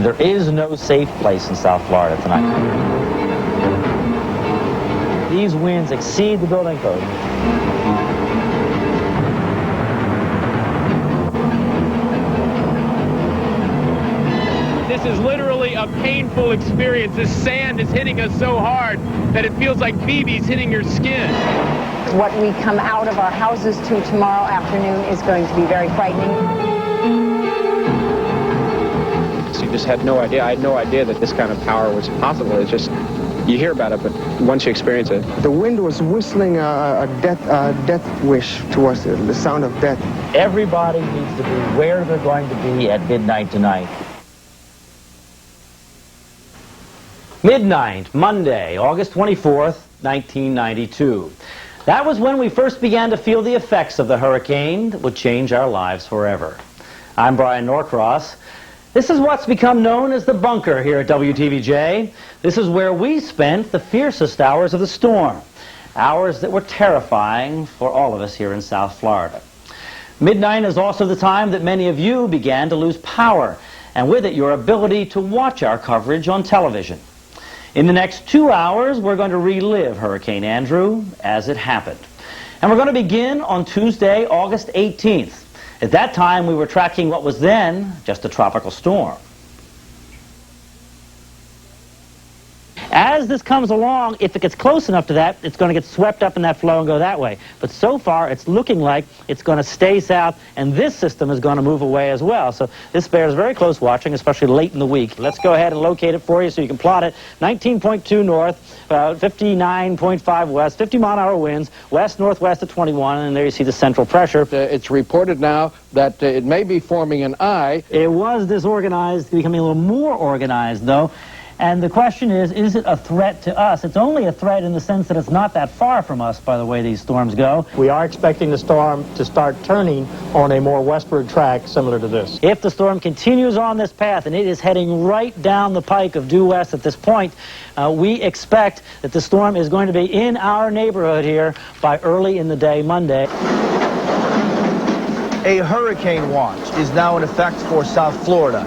And there is no safe place in South Florida tonight. These winds exceed the building code. This is literally a painful experience. This sand is hitting us so hard that it feels like BB's hitting your skin. What we come out of our houses to tomorrow afternoon is going to be very frightening. So you just had no idea. I had no idea that this kind of power was possible. It's just, you hear about it, but once you experience it. The wind was whistling a death wish to us, the sound of death. Everybody needs to be where they're going to be at midnight tonight. Midnight, Monday, August 24th, 1992. That was when we first began to feel the effects of the hurricane that would change our lives forever. I'm Brian Norcross. This is what's become known as the bunker here at WTVJ. This is where we spent the fiercest hours of the storm, hours that were terrifying for all of us here in South Florida. Midnight is also the time that many of you began to lose power, and with it your ability to watch our coverage on television. In the next 2 hours, we're going to relive Hurricane Andrew as it happened. And we're going to begin on Tuesday, August 18th. At that time, we were tracking what was then just a tropical storm. As this comes along, if it gets close enough to that, it's going to get swept up in that flow and go that way. But so far, it's looking like it's going to stay south, and this system is going to move away as well. So this bears very close watching, especially late in the week. Let's go ahead and locate it for you so you can plot it. 19.2 north, 59.5 west, 50-mile-an-hour winds, west-northwest at 21, and there you see the central pressure. It's reported now that it may be forming an eye. It was disorganized, becoming a little more organized, though. And the question is it a threat to us? It's only a threat in the sense that it's not that far from us by the way these storms go. We are expecting the storm to start turning on a more westward track similar to this. If the storm continues on this path, and it is heading right down the pike of due west at this point, we expect that the storm is going to be in our neighborhood here by early in the day Monday. A hurricane watch is now in effect for South Florida.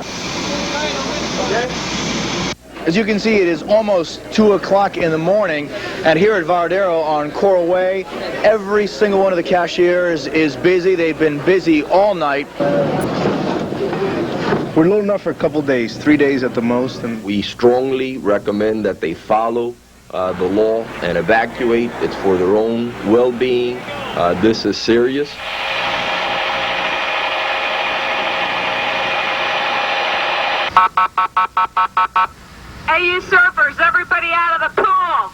As you can see, it is almost 2 o'clock in the morning, and here at Varadero on Coral Way, every single one of the cashiers is busy. They've been busy all night. We're low enough for a couple days, 3 days at the most. And we strongly recommend that they follow the law and evacuate. It's for their own well-being. This is serious. Hey, you surfers, everybody out of the pool!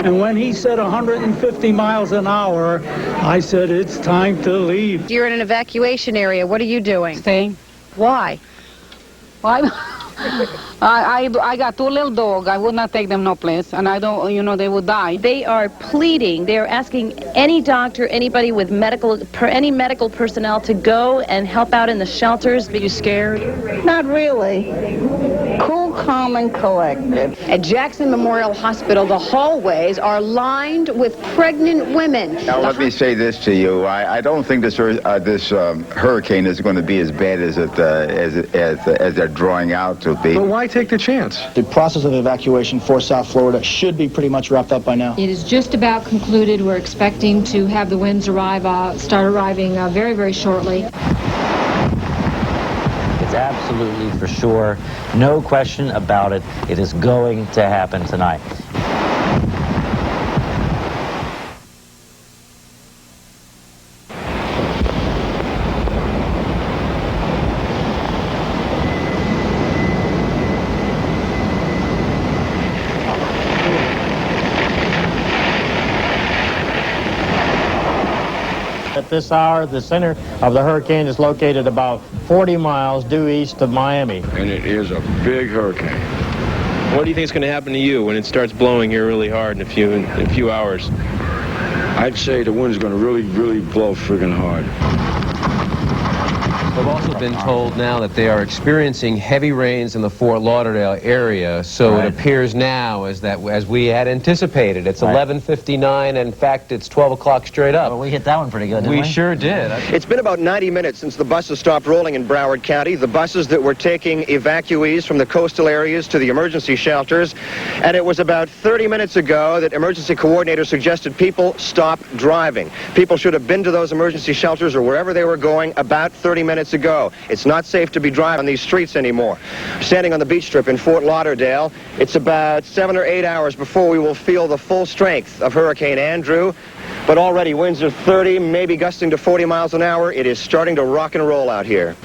And when he said 150 miles an hour, I said, it's time to leave. You're in an evacuation area. What are you doing? Staying. Why? Why? I got 2 little dogs. I would not take them no place, and I don't, you know, they would die. They are pleading. They are asking any doctor, anybody with any medical personnel to go and help out in the shelters. Are you scared? Not really. Cool, calm, and collected. At Jackson Memorial Hospital, the hallways are lined with pregnant women. Now, let me say this to you. I don't think this hurricane is going to be as bad as they're drawing out to be. But why take the chance? The process of evacuation for South Florida should be pretty much wrapped up by now. It is just about concluded. We're expecting to have the winds start arriving very, very shortly. It's absolutely for sure, no question about it. It is going to happen tonight. At this hour, the center of the hurricane is located about 40 miles due east of Miami. And it is a big hurricane. What do you think is going to happen to you when it starts blowing here really hard in a few hours? I'd say the wind's going to really blow friggin' hard. We've also been told now that they are experiencing heavy rains in the Fort Lauderdale area, so it appears now as we had anticipated. It's 11:59, and in fact, it's 12 o'clock straight up. Well, we hit that one pretty good, didn't we? We sure did. It's been about 90 minutes since the buses stopped rolling in Broward County, the buses that were taking evacuees from the coastal areas to the emergency shelters, and it was about 30 minutes ago that emergency coordinators suggested people stop driving. People should have been to those emergency shelters or wherever they were going about 30 minutes ago. It's not safe to be driving on these streets anymore. Standing on the beach strip in Fort Lauderdale, it's about 7 or 8 hours before we will feel the full strength of Hurricane Andrew, but already winds are 30, maybe gusting to 40 miles an hour. It is starting to rock and roll out here.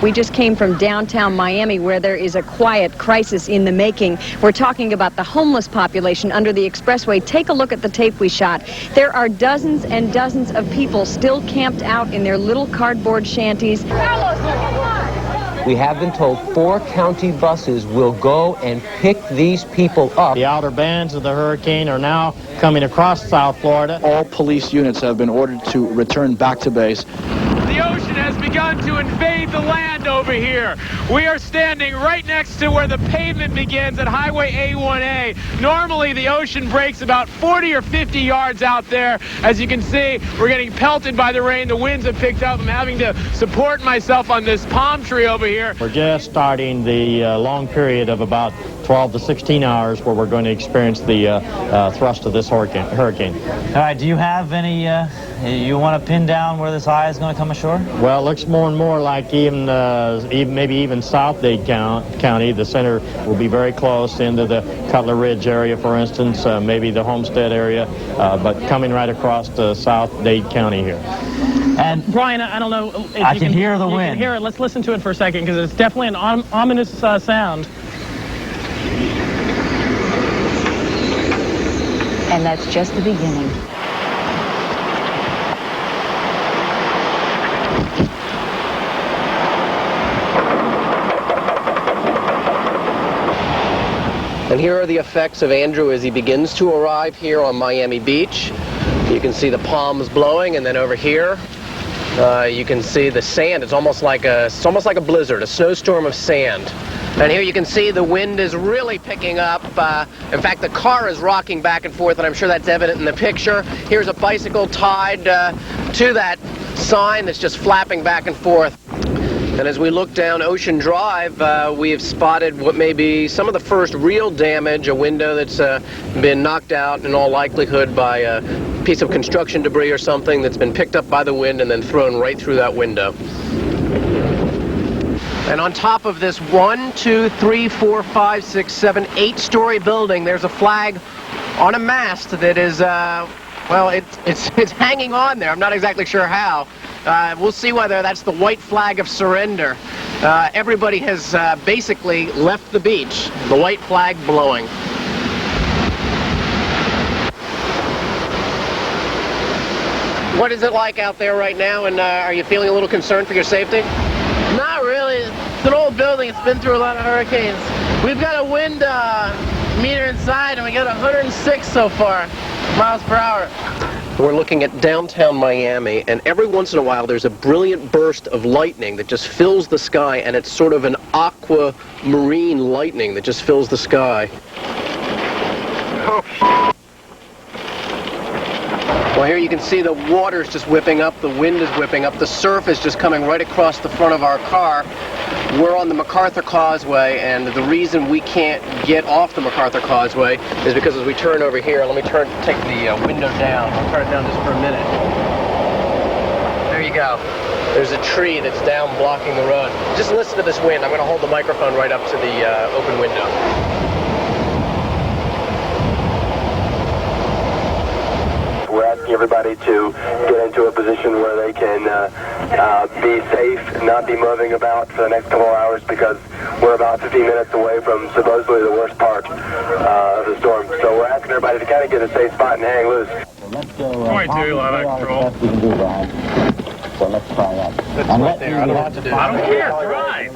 We just came from downtown Miami, where there is a quiet crisis in the making. We're talking about the homeless population under the expressway. Take a look at the tape we shot. There are dozens and dozens of people still camped out in their little cardboard shanties. We have been told 4 county buses will go and pick these people up. The outer bands of the hurricane are now coming across South Florida. All police units have been ordered to return back to base. The ocean has begun to invade the land over here. We are standing right next to where the pavement begins at Highway A1A. Normally, the ocean breaks about 40 or 50 yards out there. As you can see, we're getting pelted by the rain. The winds have picked up. I'm having to support myself on this palm tree over here. We're just starting the long period of about 12 to 16 hours where we're going to experience the thrust of this hurricane. All right, do you have any, you want to pin down where this eye is going to come ashore? Well, it looks more and more like maybe even South Dade County. The center will be very close into the Cutler Ridge area, for instance, maybe the Homestead area, but coming right across to South Dade County here. And Brian, I don't know if I can hear the wind. You can hear it. Let's listen to it for a second, because it's definitely an ominous sound. And that's just the beginning. And here are the effects of Andrew as he begins to arrive here on Miami Beach. You can see the palms blowing, and then over here, you can see the sand. It's almost like a blizzard, a snowstorm of sand. And here you can see the wind is really picking up. In fact, the car is rocking back and forth, and I'm sure that's evident in the picture. Here's a bicycle tied to that sign that's just flapping back and forth. And as we look down Ocean Drive, we have spotted what may be some of the first real damage, a window that's been knocked out in all likelihood by a piece of construction debris or something that's been picked up by the wind and then thrown right through that window. And on top of this 8-story building, there's a flag on a mast that is, well, it's hanging on there. I'm not exactly sure how. We'll see whether that's the white flag of surrender. Everybody has basically left the beach, the white flag blowing. What is it like out there right now, and are you feeling a little concerned for your safety? Not really. It's an old building. It's been through a lot of hurricanes. We've got a wind meter inside, and we got 106 so far miles per hour. We're looking at downtown Miami, and every once in a while there's a brilliant burst of lightning that just fills the sky, and it's sort of an aquamarine lightning that just fills the sky. Well, here you can see the water's just whipping up, the wind is whipping up, the surf is just coming right across the front of our car. We're on the MacArthur Causeway, and the reason we can't get off the MacArthur Causeway is because as we turn over here, let me take the window down. I'll turn it down just for a minute. There you go. There's a tree that's down blocking the road. Just listen to this wind. I'm going to hold the microphone right up to the open window. We're asking everybody to get into a position where they can be safe and not be moving about for the next couple of hours, because we're about 15 minutes away from supposedly the worst part of the storm. So we're asking everybody to kind of get a safe spot and hang loose. Point two, live control. So let's try that. Right there. I don't care. Drive.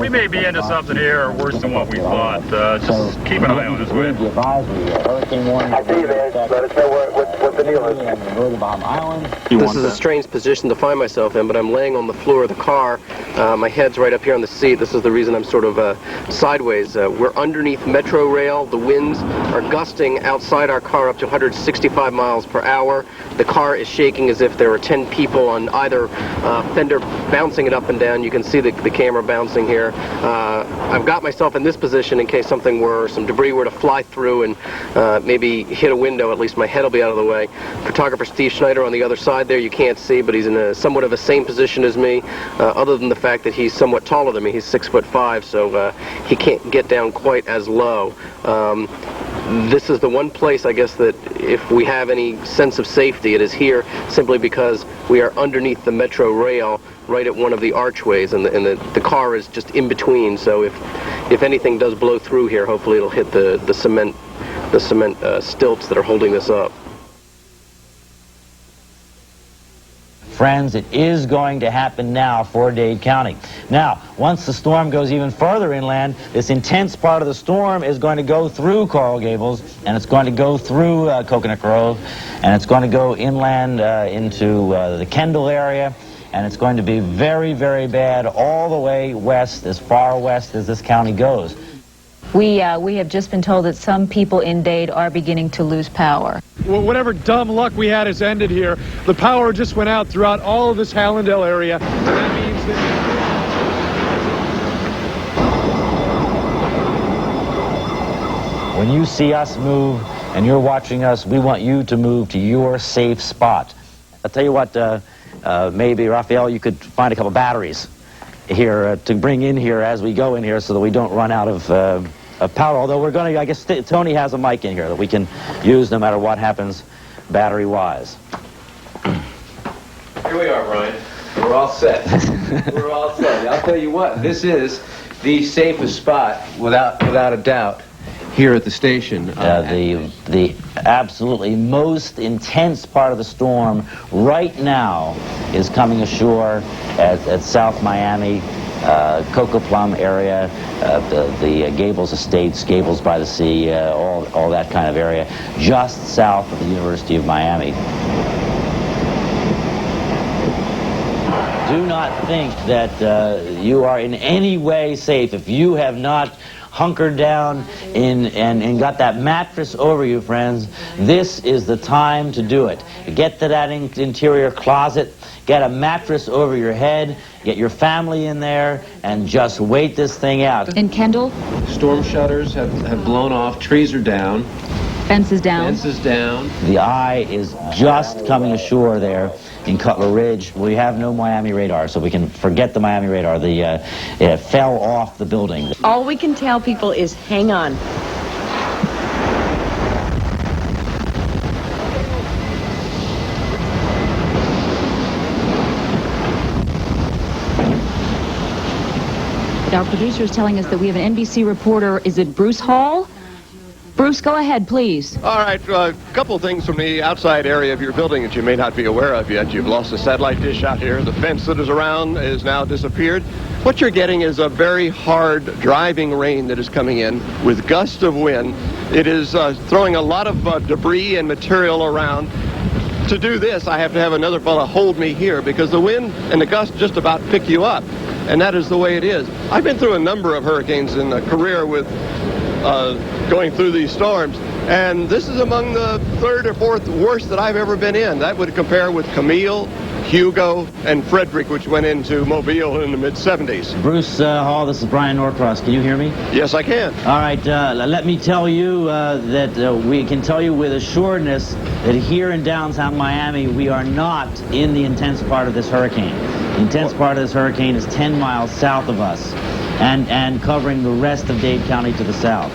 We may be into something here worse than what we thought. Just keep an eye on us, will you? Hurricane warning. I see you, man. Let us know what the deal is. This is a strange position to find myself in, but I'm laying on the floor of the car. My head's right up here on the seat. This is the reason I'm sort of sideways. We're underneath Metro Rail. The winds are gusting outside our car up to 165 miles per hour. The car is shaking as if there were 10 people on either fender bouncing it up and down. You can see the camera bouncing here. I've got myself in this position in case some debris were to fly through and maybe hit a window. At least my head will be out of the way. Photographer Steve Schneider on the other side there, you can't see, but he's in somewhat of the same position as me, other than the fact that he's somewhat taller than me. He's 6'5", so he can't get down quite as low. This is the one place, I guess, that if we have any sense of safety, it is here, simply because we are underneath the Metro Rail, right at one of the archways, and the car is just in between. So if anything does blow through here, hopefully it'll hit the cement stilts that are holding this up. Friends, it is going to happen now for Dade County. Now, once the storm goes even further inland, this intense part of the storm is going to go through Coral Gables, and it's going to go through Coconut Grove, and it's going to go inland into the Kendall area, and it's going to be very, very bad all the way west, as far west as this county goes. We have just been told that some people in Dade are beginning to lose power. Well, whatever dumb luck we had has ended here. The power just went out throughout all of this Hallandale area. And that means that... When you see us move and you're watching us, we want you to move to your safe spot. I'll tell you what, maybe, Raphael, you could find a couple batteries here to bring in here as we go in here so that we don't run out of power. Although we're going to, I guess Tony has a mic in here that we can use no matter what happens battery-wise. Here we are, Brian. We're all set. We're all set. I'll tell you what, this is the safest spot, without a doubt, here at the station. The absolutely most intense part of the storm right now is coming ashore at South Miami, Cocoa Plum area, the Gables Estates, Gables by the Sea, all that kind of area, just south of the University of Miami. Do not think that you are in any way safe if you have not hunkered down and got that mattress over you, friends. This is the time to do it. Get to that interior closet, get a mattress over your head, get your family in there, and just wait this thing out. In Kendall? Storm shutters have blown off, trees are down. Fences down. Fences down. The eye is just coming ashore there in Cutler Ridge. We have no Miami radar, so we can forget the Miami radar. It fell off the building. All we can tell people is hang on. Our producer is telling us that we have an NBC reporter. Is it Bruce Hall? Bruce, go ahead, please. All right, a couple of things from the outside area of your building that you may not be aware of yet. You've lost a satellite dish out here. The fence that is around is now disappeared. What you're getting is a very hard driving rain that is coming in with gusts of wind. It is throwing a lot of debris and material around. To do this, I have to have another fellow hold me here because the wind and the gusts just about pick you up. And that is the way it is. I've been through a number of hurricanes in a career with going through these storms, and this is among the third or fourth worst that I've ever been in. That would compare with Camille, Hugo, and Frederick, which went into Mobile in the mid-70s. Bruce Hall, this is Brian Norcross. Can you hear me? Yes, I can. All right, let me tell you that we can tell you with assuredness that here in downtown Miami, we are not in the intense part of this hurricane. The intense part of this hurricane is 10 miles south of us and covering the rest of Dade County to the south.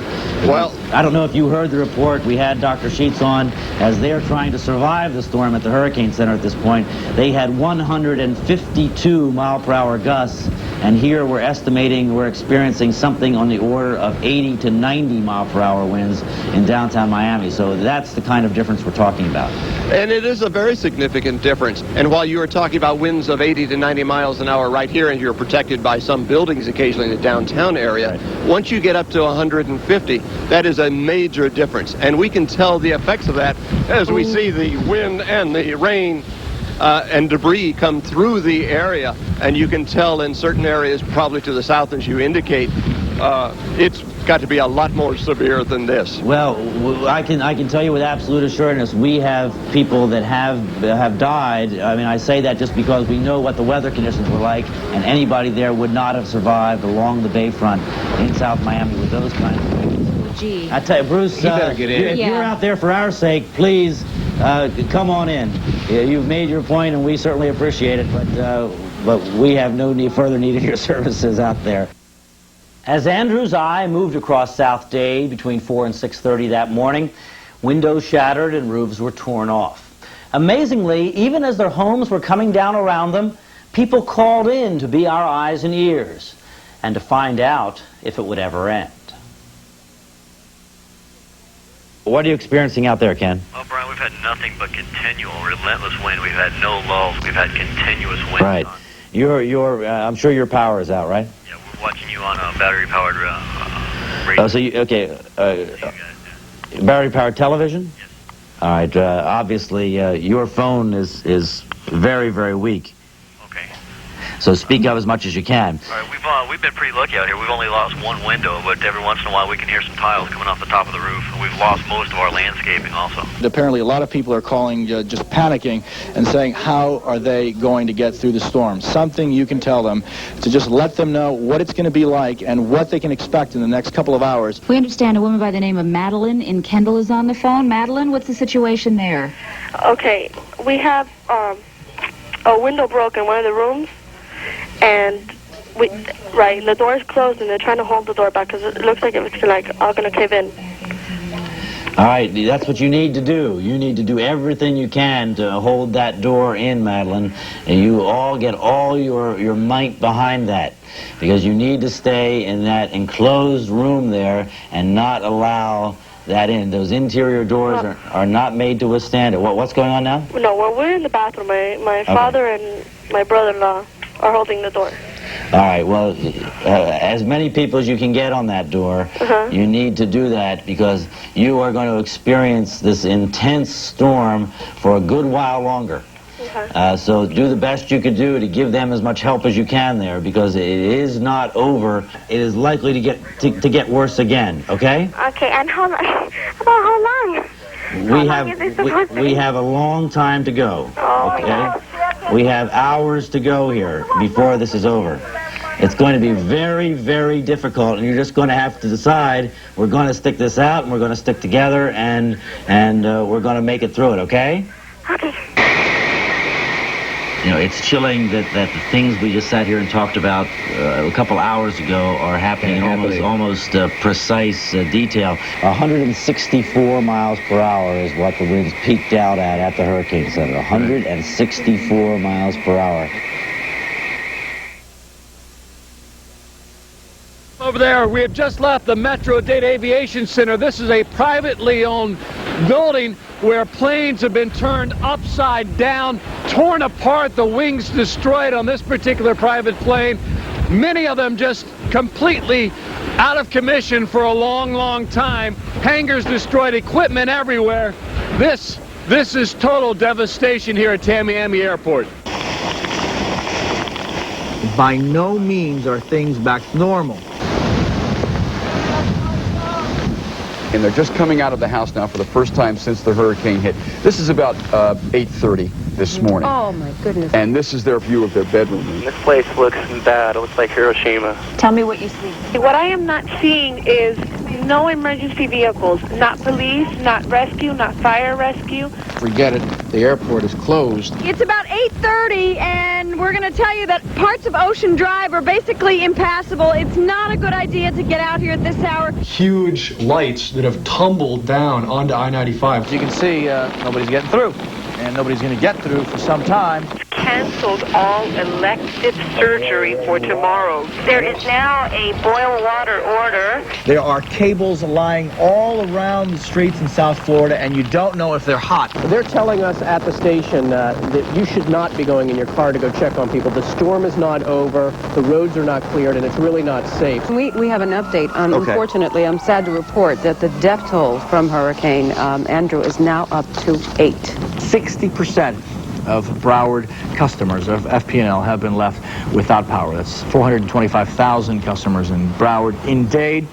Well, I don't know if you heard the report. We had Dr. Sheets on as they're trying to survive the storm at the Hurricane Center at this point. They had 152 mile-per-hour gusts and here we're estimating we're experiencing something on the order of 80 to 90 mile-per-hour winds in downtown Miami. So that's the kind of difference we're talking about. And it is a very significant difference. And while you were talking about winds of 80 to 90 miles an hour right here, and you're protected by some buildings occasionally in the downtown area, right, once you get up to 150, that is a major difference. And we can tell the effects of that as we see the wind and the rain and debris come through the area. And you can tell in certain areas, probably to the south as you indicate, it's got to be a lot more severe than this. Well, I can tell you with absolute assurance, we have people that have died. I mean, I say that just because we know what the weather conditions were like, and anybody there would not have survived along the bayfront in South Miami with those kinds of winds. Gee. I tell you, Bruce, better get in. If you're out there for our sake, please come on in. You've made your point, and we certainly appreciate it, but we have no further need of your services out there. As Andrew's eye moved across South Dade between 4 and 6:30 that morning, windows shattered and roofs were torn off. Amazingly, even as their homes were coming down around them, people called in to be our eyes and ears and to find out if it would ever end. What are you experiencing out there, Ken? Well, Brian, we've had nothing but continual, relentless wind. We've had no lulls. We've had continuous wind. Right. I'm sure your power is out, right? Yeah, we're watching you on a battery-powered radio. Battery-powered television? Yes. All right. Obviously, your phone is very, very weak. Okay. So speak up as much as you can. All right, we've been pretty lucky out here. We've only lost one window, but every once in a while we can hear some tiles coming off the top of the roof. We've lost most of our landscaping also. Apparently a lot of people are calling, just panicking and saying, how are they going to get through the storm? Something you can tell them to just let them know what it's going to be like and what they can expect in the next couple of hours. We understand a woman by the name of Madeline in Kendall is on the phone. Madeline, what's the situation there? Okay, we have a window broke in one of the rooms, and the door's closed, and they're trying to hold the door back because it looks like it's all gonna cave in. All right, that's what you need to do. You need to do everything you can to hold that door in, Madeline, and you all get all your might behind that, because you need to stay in that enclosed room there and not allow that in. Those interior doors are not made to withstand it. What's going on now? No, well, we're in the bathroom. My father and my brother-in-law are holding the door. All right, well, as many people as you can get on that door, you need to do that, because you are going to experience this intense storm for a good while longer. So do the best you could do to give them as much help as you can there, because it is not over. It is likely to get worse again, okay? Okay, and how long? We have a long time to go, okay? We have hours to go here before this is over. It's going to be very, very difficult, and you're just going to have to decide, we're going to stick this out, and we're going to stick together, and we're going to make it through it, okay? Okay. You know, it's chilling that the things we just sat here and talked about a couple hours ago are happening in almost precise detail. 164 miles per hour is what the winds peaked out at the Hurricane Center. 164 miles per hour. Over there, we have just left the Metro Dade Aviation Center. This is a privately owned building where planes have been turned upside down, torn apart, the wings destroyed on this particular private plane. Many of them just completely out of commission for a long, long time. Hangars destroyed, equipment everywhere. This is total devastation here at Tamiami Airport. By no means are things back to normal. And they're just coming out of the house now for the first time since the hurricane hit. This is about 8:30 this morning. Oh, my goodness. And this is their view of their bedroom. This place looks bad. It looks like Hiroshima. Tell me what you see. What I am not seeing is no emergency vehicles, not police, not rescue, not fire rescue. Forget it. The airport is closed. It's about 8:30, and we're going to tell you that parts of Ocean Drive are basically impassable. It's not a good idea to get out here at this hour. Huge lights that have tumbled down onto I-95. As you can see, nobody's getting through, and nobody's going to get through for some time. canceled all elective surgery for tomorrow. There is now a boil water order. There are cables lying all around the streets in South Florida, and you don't know if they're hot. They're telling us at the station that you should not be going in your car to go check on people. The storm is not over, the roads are not cleared, and it's really not safe. We have an update. Okay. Unfortunately, I'm sad to report that the death toll from Hurricane Andrew is now up to 8. 60% of Broward customers of FP&L have been left without power. That's 425,000 customers in Broward. In Dade,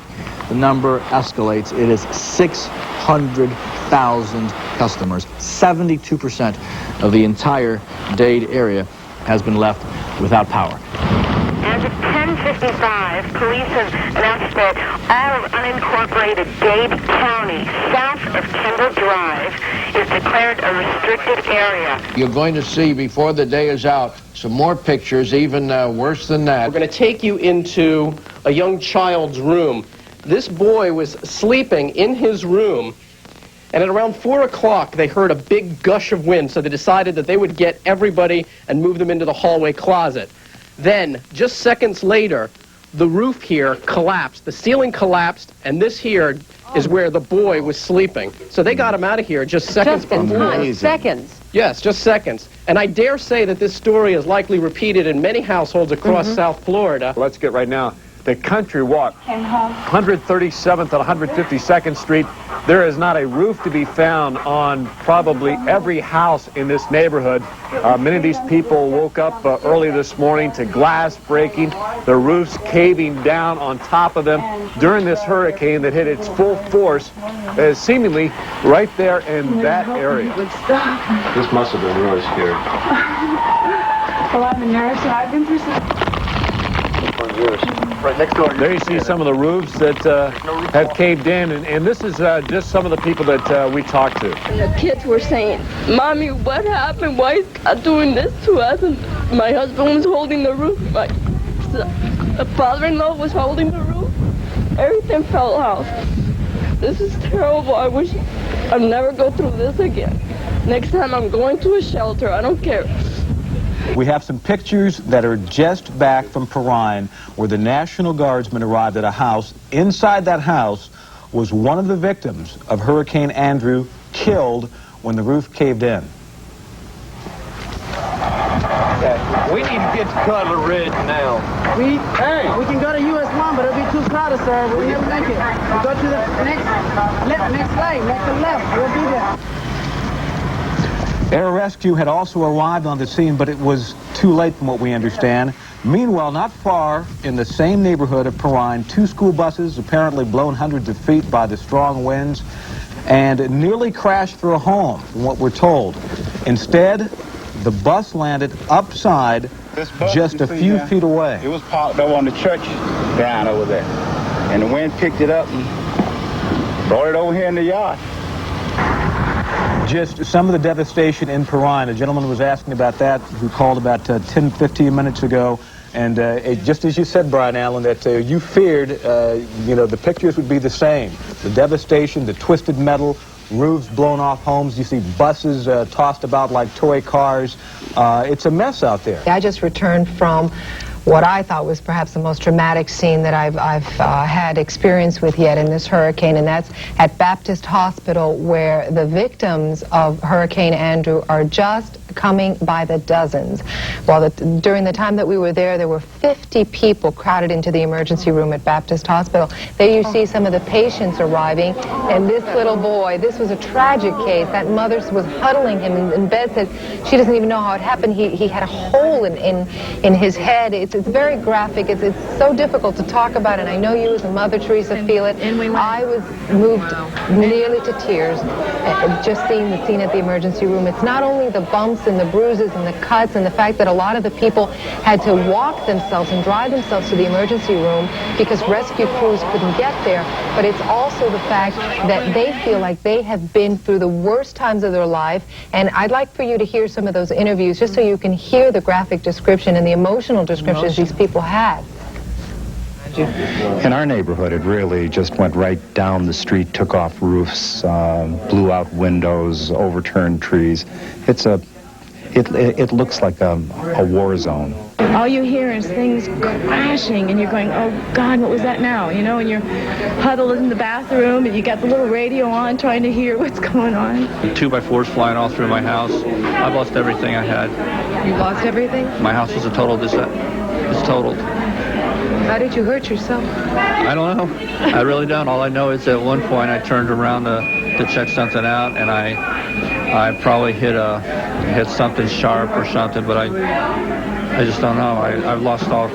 the number escalates. It is 600,000 customers. 72% of the entire Dade area has been left without power. As of 10:55, police have announced that all of unincorporated Dade County, south of Kendall Drive, is declared a restricted area. You're going to see before the day is out some more pictures, even worse than that. We're going to take you into a young child's room. This boy was sleeping in his room, and at around 4 o'clock, they heard a big gush of wind, so they decided that they would get everybody and move them into the hallway closet. Then, just seconds later, the roof here collapsed. The ceiling collapsed, and this here is where the boy was sleeping. So they got him out of here just seconds before. Seconds. Yes, just seconds. And I dare say that this story is likely repeated in many households across South Florida. Let's get right now. The Country Walk, 137th and 152nd Street. There is not a roof to be found on probably every house in this neighborhood. Many of these people woke up early this morning to glass breaking, the roofs caving down on top of them during this hurricane that hit its full force, seemingly right there in that area. This must have been really scary. Well, I'm a nurse, and I've been through some... Right next door. There you see some of the roofs that have caved in, and this is just some of the people that we talked to. And the kids were saying, "Mommy, what happened? Why is God doing this to us?" And my husband was holding the roof. My father-in-law was holding the roof. Everything fell off. This is terrible. I wish I'd never go through this again. Next time I'm going to a shelter. I don't care. We have some pictures that are just back from Perrine, where the National Guardsmen arrived at a house. Inside that house was one of the victims of Hurricane Andrew, killed when the roof caved in. We need to get to Cutler Ridge now. We can go to US 1, but it'll be too crowded, sir. We'll never make it. We'll go to the next lane, make the left. We'll be there. Air Rescue had also arrived on the scene, but it was too late from what we understand. Meanwhile, not far in the same neighborhood of Perrine, 2 school buses apparently blown hundreds of feet by the strong winds and nearly crashed through a home, from what we're told. Instead, the bus landed upside just a few feet away. It was parked over on the church ground over there, and the wind picked it up and brought it over here in the yard. Just some of the devastation in Perrine. A gentleman was asking about that who called about 10, 15 minutes ago. And just as you said, Brian Allen, that you feared, the pictures would be the same. The devastation, the twisted metal, roofs blown off homes. You see buses tossed about like toy cars. It's a mess out there. I just returned from what I thought was perhaps the most dramatic scene that I've had experience with yet in this hurricane, and that's at Baptist Hospital, where the victims of Hurricane Andrew are just coming by the dozens. Well, during the time that we were there were 50 people crowded into the emergency room at Baptist Hospital. There you see some of the patients arriving, and this little boy, this was a tragic case. That mother was huddling him in bed, said she doesn't even know how it happened. He had a hole in his head. It's very graphic. It's so difficult to talk about, and I know you as a mother, Teresa, feel it. I was moved nearly to tears just seeing the scene at the emergency room. It's not only the bumps and the bruises and the cuts and the fact that a lot of the people had to walk themselves and drive themselves to the emergency room because rescue crews couldn't get there, but it's also the fact that they feel like they have been through the worst times of their life. And I'd like for you to hear some of those interviews just so you can hear the graphic description and the emotional descriptions these people had. In our neighborhood, it really just went right down the street, took off roofs, blew out windows, overturned trees. It's It looks like a war zone. All you hear is things crashing, and you're going, oh, God, what was that now? You know, and you're huddled in the bathroom, and you got the little radio on trying to hear what's going on. 2x4s flying all through my house. I've lost everything I had. You lost everything? My house is it's totaled. How did you hurt yourself? I don't know. I really don't. All I know is at one point I turned around to check something out, and I probably hit something sharp or something, but I just don't know. I've lost all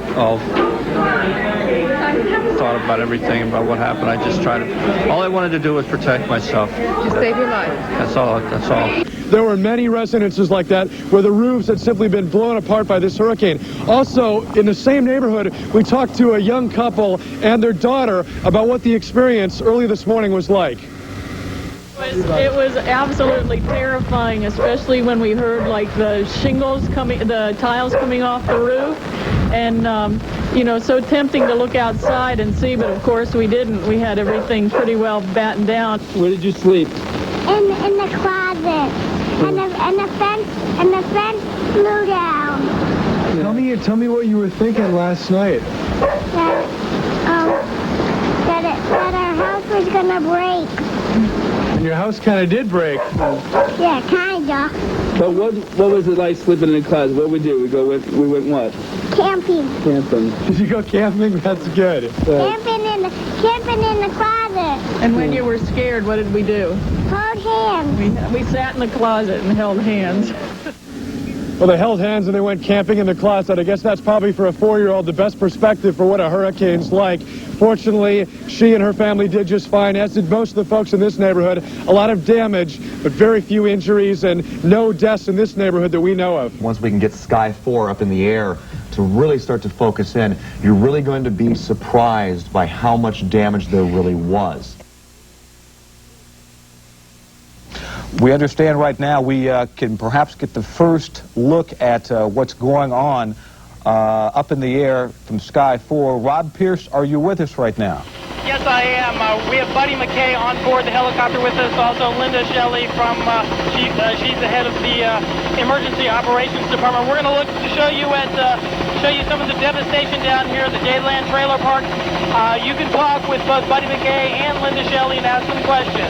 thought about everything, about what happened. I just all I wanted to do was protect myself. Just save your life. That's all. There were many residences like that where the roofs had simply been blown apart by this hurricane. Also, in the same neighborhood, we talked to a young couple and their daughter about what the experience early this morning was like. It was absolutely terrifying, especially when we heard like the tiles coming off the roof, and you know, so tempting to look outside and see, but of course we didn't. We had everything pretty well battened down. Where did you sleep? In the closet, and the fence flew down. Tell me what you were thinking last night. That our house was gonna break. And your house kind of did break. Yeah, kinda. But what was it like sleeping in the closet? What we do? We went what? Camping. Did you go camping? That's good. Camping in the closet. And when you were scared, what did we do? Hold hands. We sat in the closet and held hands. Well, they held hands and they went camping in the closet. I guess that's probably for a 4-year-old the best perspective for what a hurricane's like. Fortunately, she and her family did just fine, as did most of the folks in this neighborhood. A lot of damage, but very few injuries and no deaths in this neighborhood that we know of. Once we can get Sky 4 up in the air to really start to focus in, you're really going to be surprised by how much damage there really was. We understand right now we can perhaps get the first look at what's going on up in the air from Sky 4. Rob Pierce, are you with us right now? Yes, I am. We have Buddy McKay on board the helicopter with us. Also, Linda Shelley from, she's the head of the Emergency Operations Department. We're going to look to show you some of the devastation down here at the Dayland Trailer Park. You can talk with both Buddy McKay and Linda Shelley and ask them questions.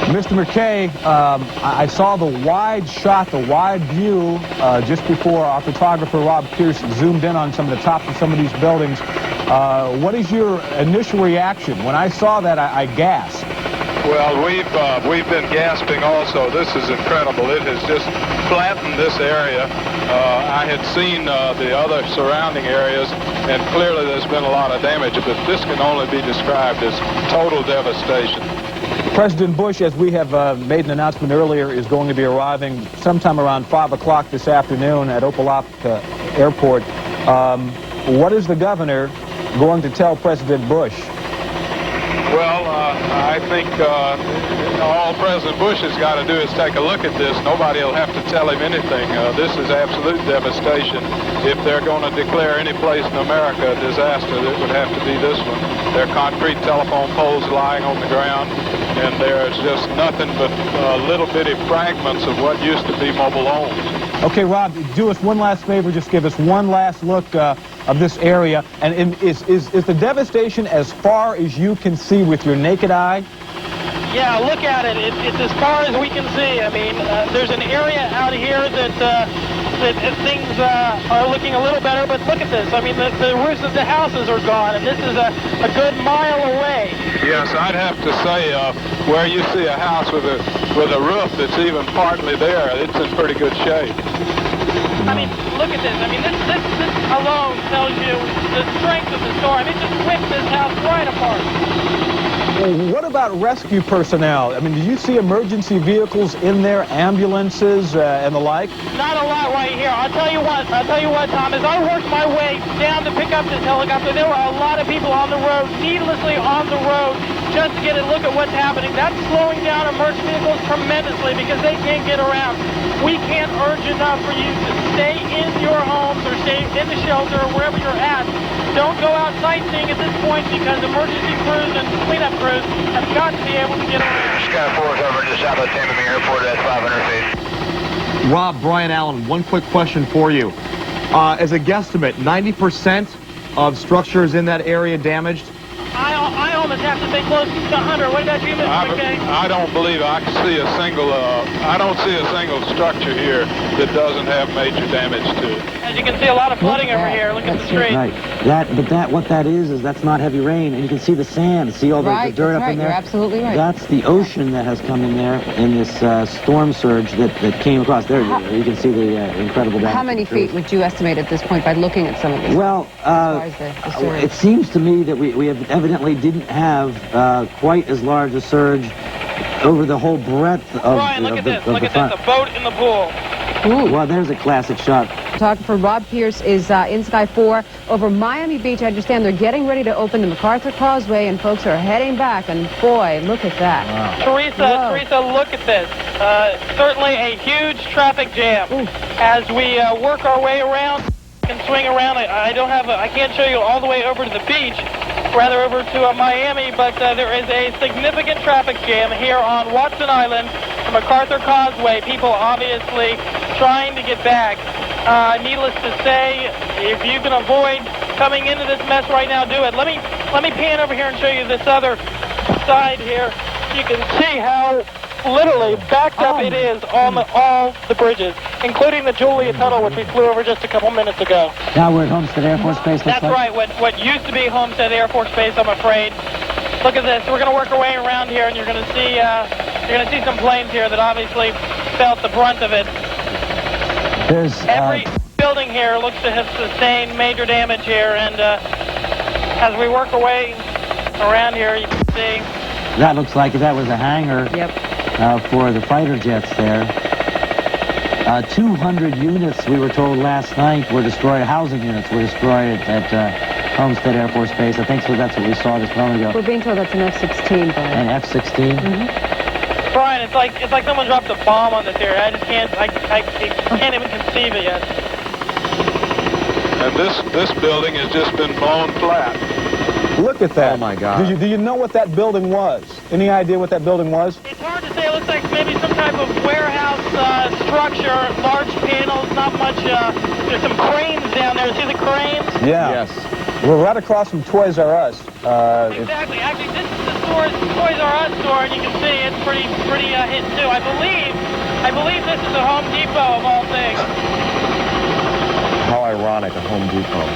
Mr. McKay, I saw the wide shot, the wide view just before our photographer Rob Pierce zoomed in on some of the tops of some of these buildings. What is your initial reaction? When I saw that, I gasped. Well, we've been gasping also. This is incredible. It has just flattened this area. I had seen the other surrounding areas, and clearly there's been a lot of damage, but this can only be described as total devastation. President Bush, as we have made an announcement earlier, is going to be arriving sometime around 5 o'clock this afternoon at Opelika Airport. What is the governor going to tell President Bush? Well, I think all President Bush has got to do is take a look at this. Nobody will have to tell him anything. This is absolute devastation. If they're going to declare any place in America a disaster, it would have to be this one. There are concrete telephone poles lying on the ground, and there's just nothing but little bitty fragments of what used to be mobile homes. Okay, Rob, do us one last favor. Just give us one last look of this area. And is the devastation as far as you can see with your naked eye? Yeah, look at it. It's as far as we can see. I mean, there's an area out here that things are looking a little better, but look at this. I mean, the roofs of the houses are gone, and this is a good mile away. Yes, I'd have to say where you see a house with a roof that's even partly there, it's in pretty good shape. I mean, look at this. I mean, this alone tells you the strength of the storm. It just whipped this house right apart. What about rescue personnel? I mean, do you see emergency vehicles in there, ambulances and the like? Not a lot right here. I'll tell you what, Tom, as I worked my way down to pick up this helicopter, there were a lot of people on the road, needlessly on the road, just to get a look at what's happening. That's slowing down emergency vehicles tremendously because they can't get around. We can't urge enough for you to stay in your homes or stay in the shelter or wherever you're at. Don't go out sightseeing at this point because emergency crews and cleanup crews have got to be able to get around. Sky 4 is over just south of Tampa Airport at 500 feet. Rob, Brian Allen, one quick question for you. As a guesstimate, 90% of structures in that area damaged? I almost have to say close to 100. What about you, Mr. McKay? I don't believe I can see a single, I don't see a single structure here that doesn't have major damage to it. As you can see, a lot of flooding over here. Look at the street. Right. What that is that's not heavy rain, and you can see the sand, see all the dirt up in there. You're absolutely right. That's the ocean that has come in there in this storm surge that came across. There, you can see the incredible damage. How many feet would you estimate at this point by looking at some of this? Well, it seems to me that we have evidently didn't have quite as large a surge over the whole breadth of Brian, look at this. Look at front. this. A boat in the pool. Ooh. Well, there's a classic shot. Talking for Rob Pierce is in Sky 4 over Miami Beach. I understand they're getting ready to open the MacArthur Causeway, and folks are heading back. And boy, look at that. Wow. Teresa, look at this. Certainly a huge traffic jam. Ooh. As we work our way around and swing around. I can't show you all the way over to the beach, rather over to Miami, but there is a significant traffic jam here on Watson Island, the MacArthur Causeway. People obviously trying to get back. Needless to say, if you can avoid coming into this mess right now, do it. Let me pan over here and show you this other side here. You can see how literally backed up it is on all the bridges, including the Julia Tunnel, which we flew over just a couple minutes ago. Now we're at Homestead Air Force Base. That's right. What used to be Homestead Air Force Base, I'm afraid. Look at this. We're going to work our way around here, and you're going to see some planes here that obviously felt the brunt of it. Every building here looks to have sustained major damage here, and as we work our way around here, you can see. That looks like that was a hangar for the fighter jets there. 200 units, we were told last night, were destroyed. Housing units were destroyed at Homestead Air Force Base. I think so. That's what we saw just a moment ago. We're being told that's an F-16, Brian. An F-16? Mm-hmm. Brian, it's like someone dropped a bomb on this area. I just can't even conceive it yet. And this building has just been blown flat. Look at that. Oh, my God. Do you know what that building was? Any idea what that building was? It's hard to say. It looks like maybe some type of warehouse structure, large panels, not much. There's some cranes down there. See the cranes? Yeah. Yes. We're right across from Toys R Us. Exactly. Actually, this is the Toys R Us store, and you can see it's pretty hit too. I believe this is a Home Depot of all things. How ironic, a Home Depot.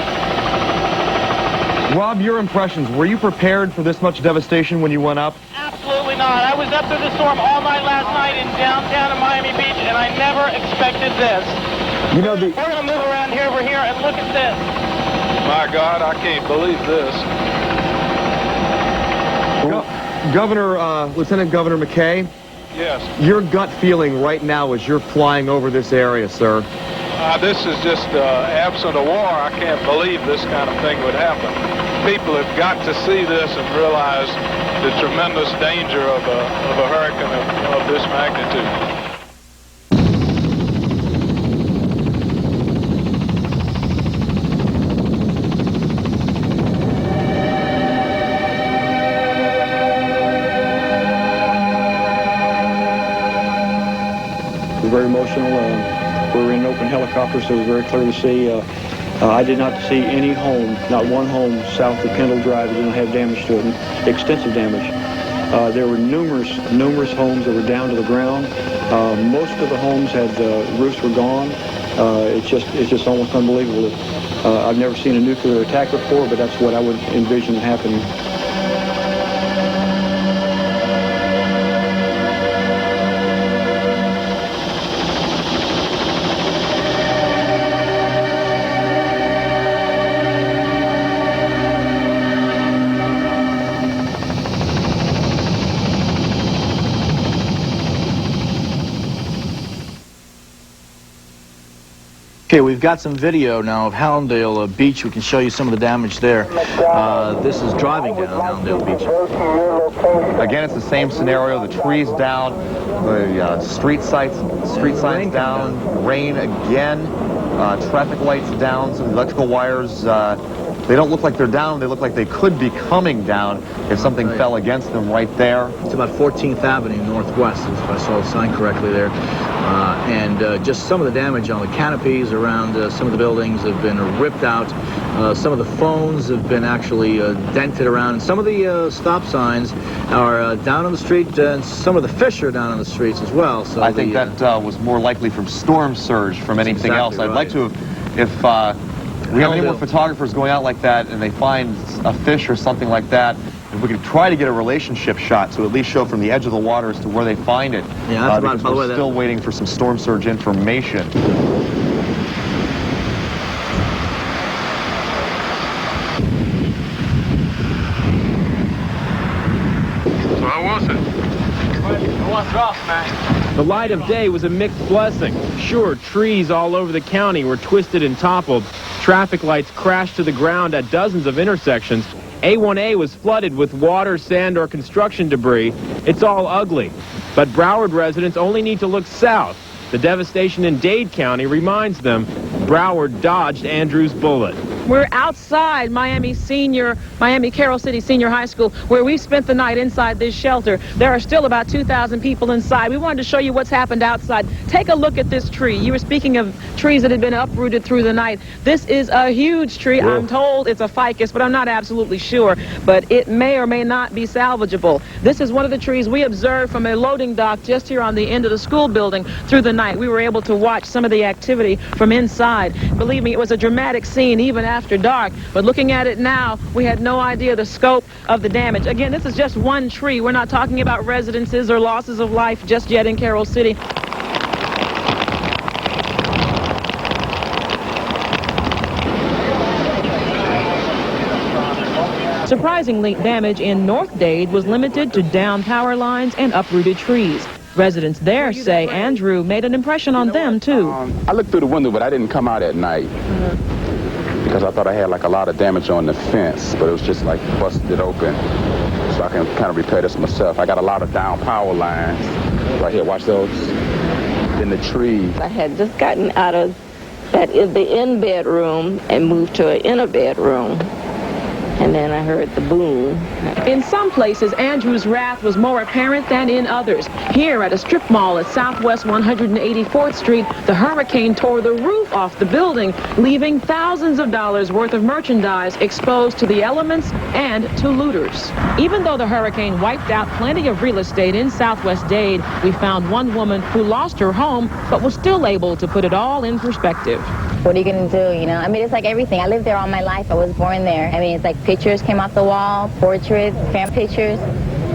Rob, your impressions. Were you prepared for this much devastation when you went up? Absolutely not. I was up through the storm all night last night in downtown Miami Beach, and I never expected this. You know, we're going to move around here over here and look at this. My God, I can't believe this. Lieutenant Governor McKay? Yes. Your gut feeling right now as you're flying over this area, sir? This is just absent a war. I can't believe this kind of thing would happen. People have got to see this and realize the tremendous danger of a hurricane of this magnitude. It was very emotional. We were in an open helicopter, so it was very clear to see. I did not see any home, not one home south of Kendall Drive that didn't have damage to it, extensive damage. There were numerous homes that were down to the ground. Most of the homes had roofs were gone. It's just almost unbelievable. I've never seen a nuclear attack before, but that's what I would envision happening. Okay, we've got some video now of Hallandale Beach. We can show you some of the damage there. This is driving down Hallandale Beach. Again, it's the same scenario. The trees down, the street signs down, rain again, traffic lights down, some electrical wires They don't look like they're down. They look like they could be coming down if something fell against them right there. It's about 14th Avenue Northwest, if I saw the sign correctly there. And just some of the damage on the canopies around some of the buildings have been ripped out. Some of the phones have been actually dented around. Some of the stop signs are down on the street, and some of the fish are down on the streets as well. So I think that was more likely from storm surge from anything else. I'd like to, if we have any more photographers going out like that and they find a fish or something like that, if we could try to get a relationship shot to at least show from the edge of the water as to where they find it. Yeah, that's because we're still waiting for some storm surge information. So how was it? It was rough, man. The light of day was a mixed blessing. Sure, trees all over the county were twisted and toppled. Traffic lights crashed to the ground at dozens of intersections. A1A was flooded with water, sand, or construction debris. It's all ugly. But Broward residents only need to look south. The devastation in Dade County reminds them Broward dodged Andrew's bullet. We're outside Miami Carroll City Senior High School, where we spent the night inside this shelter. There are still about 2,000 people inside. We wanted to show you what's happened outside. Take a look at this tree. You were speaking of trees that had been uprooted through the night. This is a huge tree. Whoa. I'm told it's a ficus, but I'm not absolutely sure. But it may or may not be salvageable. This is one of the trees we observed from a loading dock just here on the end of the school building through the night. We were able to watch some of the activity from inside. Believe me, it was a dramatic scene even after dark, but looking at it now, we had no idea the scope of the damage. Again, this is just one tree. We're not talking about residences or losses of life just yet in Carroll City. Surprisingly, damage in North Dade was limited to downed power lines and uprooted trees. Residents there say Andrew made an impression on them, too. I looked through the window, but I didn't come out at night. Because I thought I had like a lot of damage on the fence, but it was just like busted open. So I can kind of repair this myself. I got a lot of down power lines. Right here, watch those. In the trees. I had just gotten out of the in bedroom and moved to an inner bedroom. And then I heard the boom. In some places, Andrew's wrath was more apparent than in others. Here at a strip mall at Southwest 184th Street, the hurricane tore the roof off the building, leaving thousands of dollars worth of merchandise exposed to the elements and to looters. Even though the hurricane wiped out plenty of real estate in Southwest Dade, we found one woman who lost her home but was still able to put it all in perspective. What are you going to do, you know? I mean, it's like everything. I lived there all my life. I was born there. I mean, it's like pictures came off the wall, portraits, fan pictures.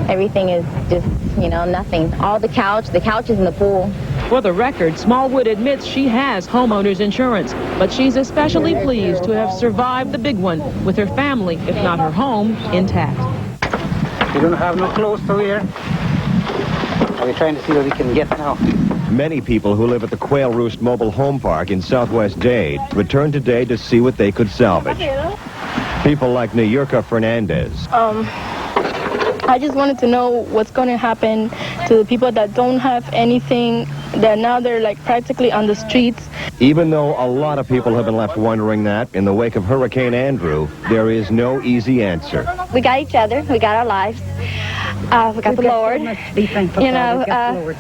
Everything is just, you know, nothing. All the couch is in the pool. For the record, Smallwood admits she has homeowner's insurance, but she's especially pleased to have survived the big one with her family, if not her home, intact. We don't have no clothes to wear. We're trying to see what we can get now. Many people who live at the Quail Roost Mobile Home Park in Southwest Dade returned today to see what they could salvage. People like Nayurka Fernandez. I just wanted to know what's going to happen to the people that don't have anything, that now they're like practically on the streets. Even though a lot of people have been left wondering that, in the wake of Hurricane Andrew, there is no easy answer. We got each other. We got our lives. We got the Lord. You know,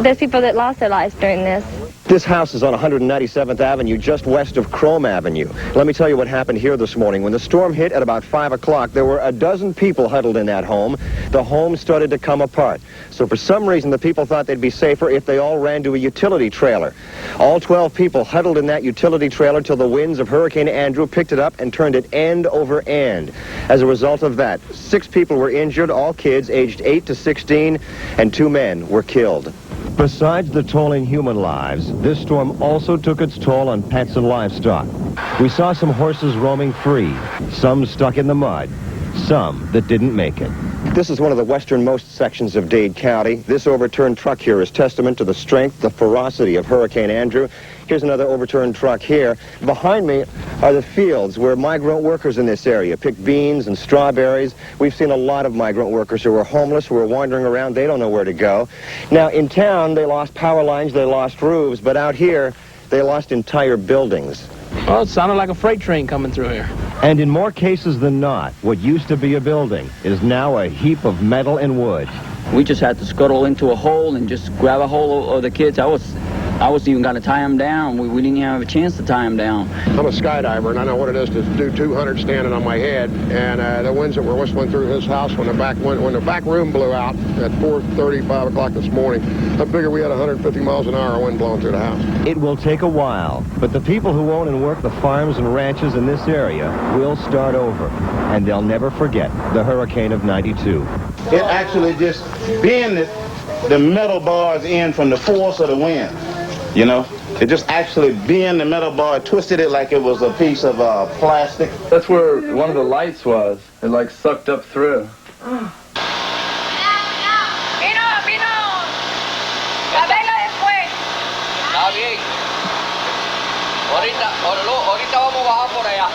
there's people that lost their lives during this. This house is on 197th Avenue, just west of Chrome Avenue. Let me tell you what happened here this morning. When the storm hit at about 5 o'clock, there were a dozen people huddled in that home. The home started to come apart. So for some reason, the people thought they'd be safer if they all ran to a utility trailer. All 12 people huddled in that utility trailer till the winds of Hurricane Andrew picked it up and turned it end over end. As a result of that, 6 people were injured, all kids aged 8 to 16, and 2 men were killed. Besides the toll in human lives, this storm also took its toll on pets and livestock. We saw some horses roaming free, some stuck in the mud, some that didn't make it. This is one of the westernmost sections of Dade County. This overturned truck here is testament to the strength, the ferocity of Hurricane Andrew. Here's another overturned truck here. Behind me are the fields where migrant workers in this area pick beans and strawberries. We've seen a lot of migrant workers who are homeless, who are wandering around. They don't know where to go. Now, in town, they lost power lines, they lost roofs, but out here, they lost entire buildings. Well, it sounded like a freight train coming through here. And in more cases than not, what used to be a building is now a heap of metal and wood. We just had to scuttle into a hole and just grab a hold of the kids. I was even going to tie them down. We didn't even have a chance to tie them down. I'm a skydiver, and I know what it is to do 200 standing on my head. And the winds that were whistling through his house when the back room blew out at 4:30, 5 o'clock this morning, I figured we had 150 miles an hour wind blowing through the house. It will take a while, but the people who own and work the farms and ranches in this area will start over, and they'll never forget the hurricane of '92. It actually just bent the metal bars in from the force of the wind. You know, it just actually bent the metal bar, twisted it like it was a piece of plastic. That's where one of the lights was. It like sucked up through. Ahorita vamos a bajar por allá.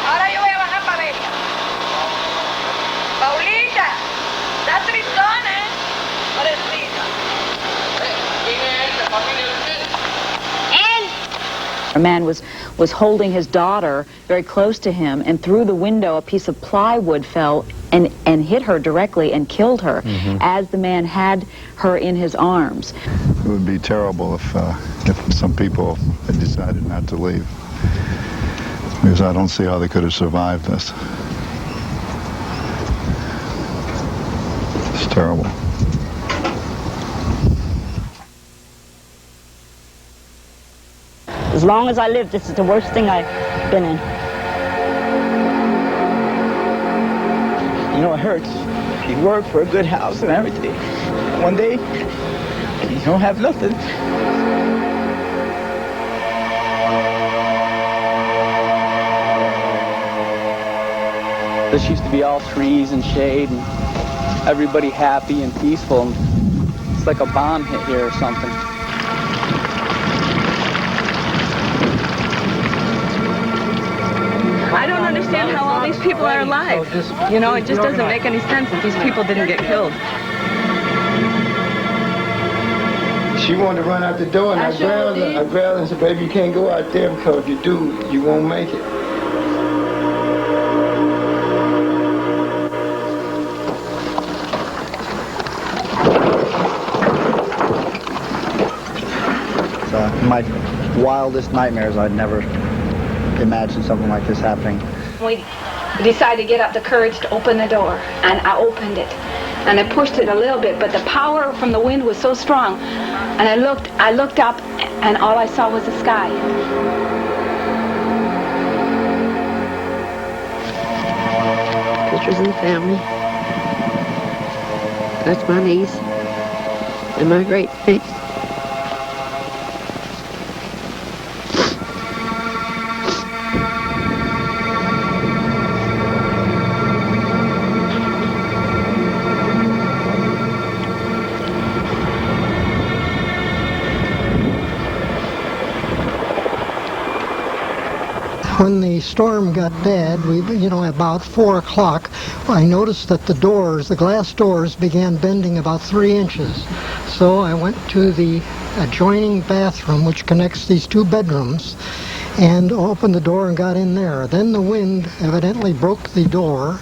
Ahora yo voy a bajar para ella. Paulita, está tristona, ¿eh? Pobrecita. ¿Quién es esta familia de ustedes? A man was holding his daughter very close to him, and through the window a piece of plywood fell and hit her directly and killed her as the man had her in his arms. It would be terrible if some people had decided not to leave, because I don't see how they could have survived this. It's terrible. As long as I live, this is the worst thing I've been in. You know, it hurts. You work for a good house and everything. One day, you don't have nothing. This used to be all trees and shade and everybody happy and peaceful. It's like a bomb hit here or something. I don't understand how all these people are alive. You know, it just doesn't make any sense that these people didn't get killed. She wanted to run out the door, and I grabbed her and said, baby, you can't go out there because if you do, you won't make it. In my wildest nightmares, I'd never imagined something like this happening. We decided to get up the courage to open the door, and I opened it. And I pushed it a little bit, but the power from the wind was so strong. And I looked up, and all I saw was the sky. Pictures of the family. That's my niece and my great niece. When the storm got bad, about 4 o'clock, I noticed that the glass doors began bending about 3 inches. So I went to the adjoining bathroom, which connects these 2 bedrooms, and opened the door and got in there. Then the wind evidently broke the door.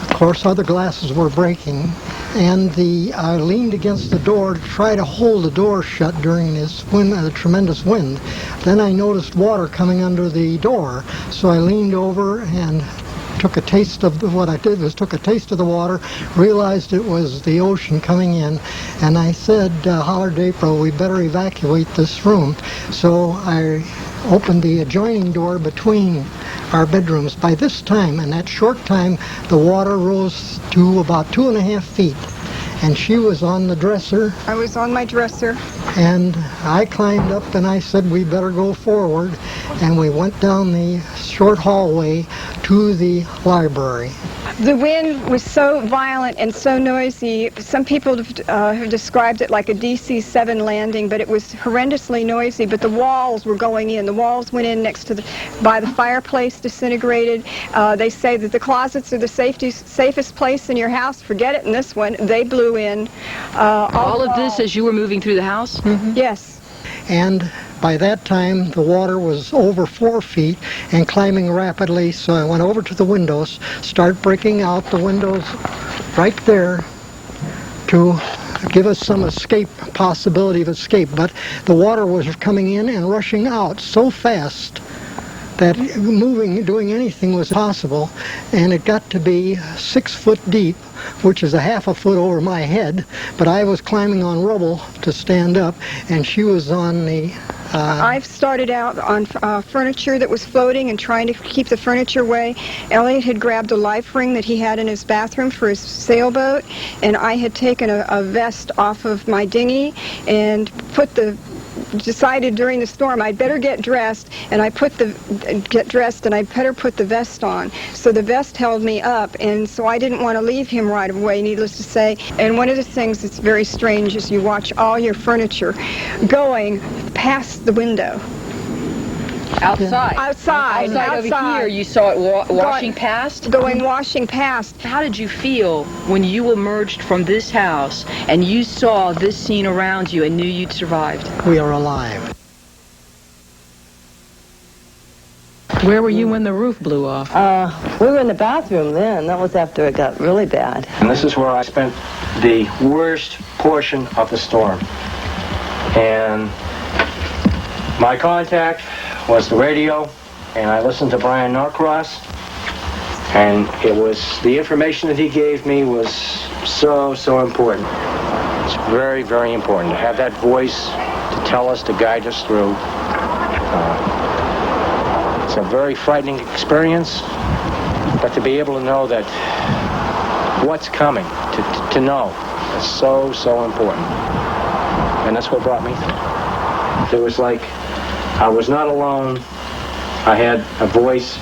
Of course, other glasses were breaking. And I leaned against the door to try to hold the door shut during this wind, the tremendous wind. Then I noticed water coming under the door, so I leaned over and took a taste of what I did was took a taste of the water, realized it was the ocean coming in, and I said, hollered to April, we better evacuate this room. So I opened the adjoining door between our bedrooms. By this time, in that short time, the water rose to about 2.5 feet. And she was on the dresser. I was on my dresser. And I climbed up and I said, we better go forward. And we went down the short hallway to the library. The wind was so violent and so noisy. Some people have described it like a DC-7 landing, but it was horrendously noisy. But the walls were going in. The walls went in by the fireplace, disintegrated. They say that the closets are the safest place in your house. Forget it in this one. They blew in. All of this as you were moving through the house? Mm-hmm. Yes. And By that time, the water was over 4 feet and climbing rapidly, so I went over to the windows, started breaking out the windows right there to give us some possibility of escape. But the water was coming in and rushing out so fast that doing anything was possible, and it got to be 6 foot deep, which is a half a foot over my head, but I was climbing on rubble to stand up, and she was on the... I've started out on furniture that was floating and trying to keep the furniture away. Elliot had grabbed a life ring that he had in his bathroom for his sailboat, and I had taken a vest off of my dinghy and decided during the storm I'd better get dressed, and I better put the vest on. So the vest held me up, and so I didn't want to leave him right away, needless to say. And one of the things that's very strange is you watch all your furniture going past the window. Outside. Outside over here, you saw it washing past? Washing past. How did you feel when you emerged from this house and you saw this scene around you and knew you'd survived? We are alive. Where were you when the roof blew off? We were in the bathroom then. That was after it got really bad. And this is where I spent the worst portion of the storm. And my contact was the radio, and I listened to Brian Norcross, and the information that he gave me was so important. It's very, very important to have that voice to tell us, to guide us through. It's a very frightening experience, but to be able to know that what's coming, to know, is so important. And that's what brought me through. It was like I was not alone. I had a voice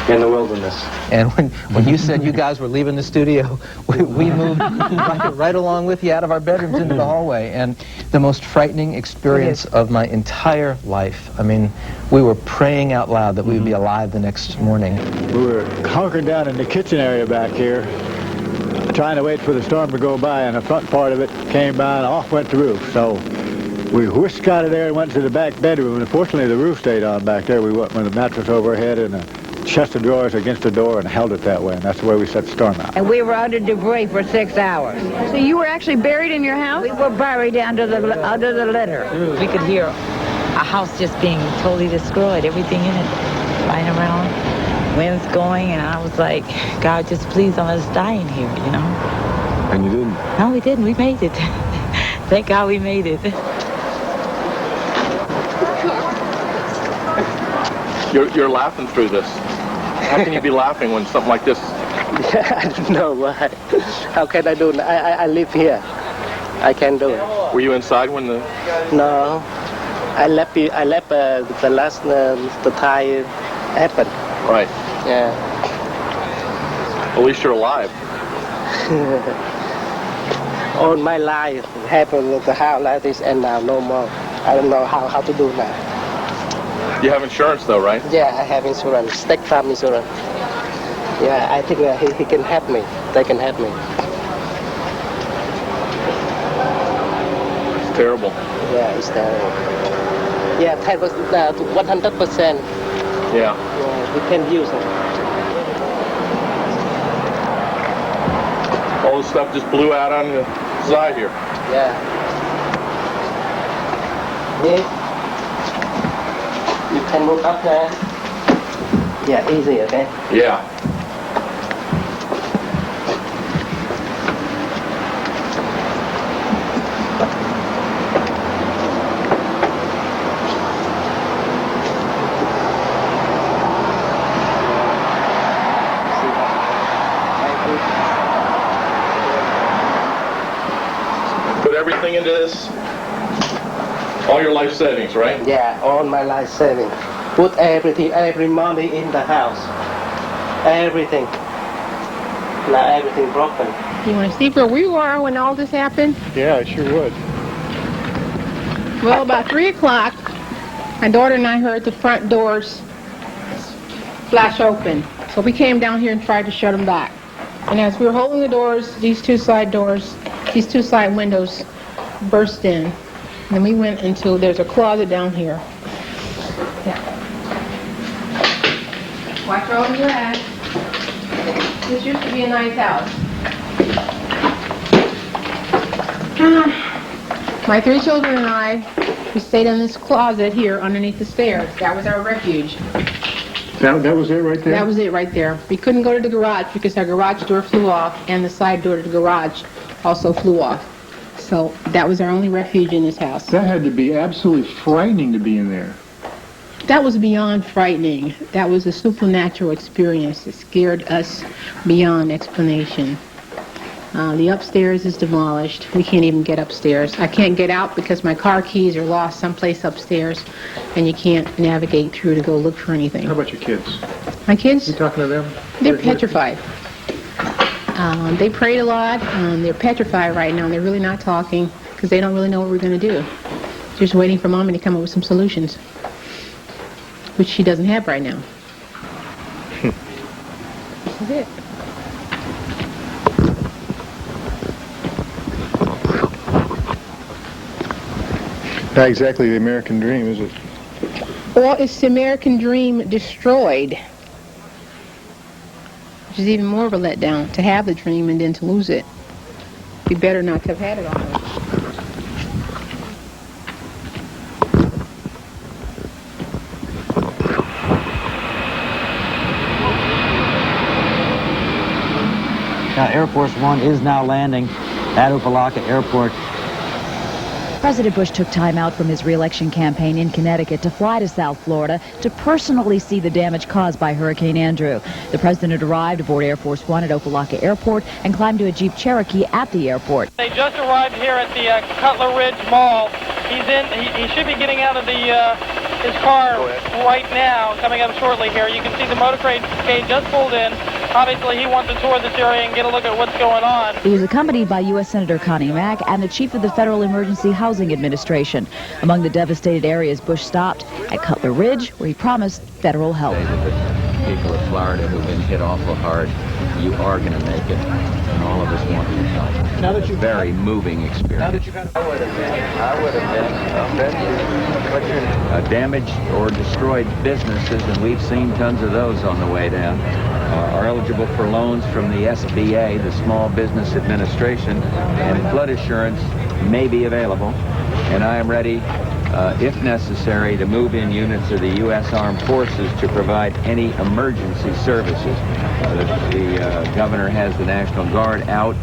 in the wilderness. And when you said you guys were leaving the studio, we moved right along with you out of our bedrooms into the hallway. And the most frightening experience of my entire life. I mean, we were praying out loud that we would be alive the next morning. We were hunkered down in the kitchen area back here, trying to wait for the storm to go by, and the front part of it came by and off went the roof. So we whisked out of there and went to the back bedroom, and fortunately the roof stayed on back there. We went with a mattress overhead and a chest of drawers against the door and held it that way, and that's the way we set the storm out. And we were under debris for 6 hours. So you were actually buried in your house? We were buried under the litter. We could hear a house just being totally destroyed, everything in it flying around, winds going, and I was like, God, just please don't let us die in here, you know? And you didn't? No, we didn't. We made it. Thank God we made it. You're laughing through this. How can you be laughing when something like this? I don't know why. How can I do it? I live here. I can't do it. Were you inside when the? No, I left the last the time happened. Right. Yeah. At least you're alive. All my life happened with the house like this, and now no more. I don't know how to do now. You have insurance though, right? Yeah, I have insurance, State Farm insurance. Yeah, I think he can help me. They can help me. It's terrible. Yeah, it's terrible. Yeah, that was 100%. Yeah. Yeah, we can use it. All the stuff just blew out on the side here. Yeah. Yeah. You can move up there. Yeah, easy, okay? Yeah. Put everything into this. All your life savings, right? Yeah, all my life savings. Put everything, every money in the house. Everything. Now everything broken. You want to see where we were when all this happened? Yeah, I sure would. Well, about 3 o'clock, my daughter and I heard the front doors flash open. So we came down here and tried to shut them back. And as we were holding the doors, these two side windows burst in. Then we went into, there's a closet down here. Yeah. Watch over your ass. This used to be a nice house. My 3 children and I, we stayed in this closet here underneath the stairs. That was our refuge. That was it right there? That was it right there. We couldn't go to the garage because our garage door flew off and the side door to the garage also flew off. So that was our only refuge in this house. That had to be absolutely frightening to be in there. That was beyond frightening. That was a supernatural experience that scared us beyond explanation. The upstairs is demolished. We can't even get upstairs. I can't get out because my car keys are lost someplace upstairs, and you can't navigate through to go look for anything. How about your kids? My kids? You talking to them? They're petrified. They prayed a lot. They're petrified right now. They're really not talking because they don't really know what we're going to do. Just waiting for Mommy to come up with some solutions, which she doesn't have right now. This is it. Not exactly the American dream, is it? Well, it's the American dream destroyed, which is even more of a letdown, to have the dream and then to lose it. It'd be better not to have had it all. Now, Air Force One is now landing at Opa-locka Airport. President Bush took time out from his re-election campaign in Connecticut to fly to South Florida to personally see the damage caused by Hurricane Andrew. The president arrived aboard Air Force One at Opa-locka Airport and climbed to a Jeep Cherokee at the airport. They just arrived here at the Cutler Ridge Mall. He's in. He should be getting out of his car right now, coming up shortly here. You can see the motorcade just pulled in. Obviously, he wants to tour this area and get a look at what's going on. He was accompanied by U.S. Senator Connie Mack and the chief of the Federal Emergency Housing Administration. Among the devastated areas Bush stopped at Cutler Ridge, where he promised federal help. People of Florida who've been hit awful hard, you are going to make it, and all of us want your help. Now that you've very moving experience. Now that you've had I would have been damaged or destroyed businesses, and we've seen tons of those on the way down. Are eligible for loans from the SBA, the Small Business Administration, and flood assurance may be available. And I am ready, if necessary, to move in units of the U.S. Armed Forces to provide any emergency services. The governor has the National Guard out.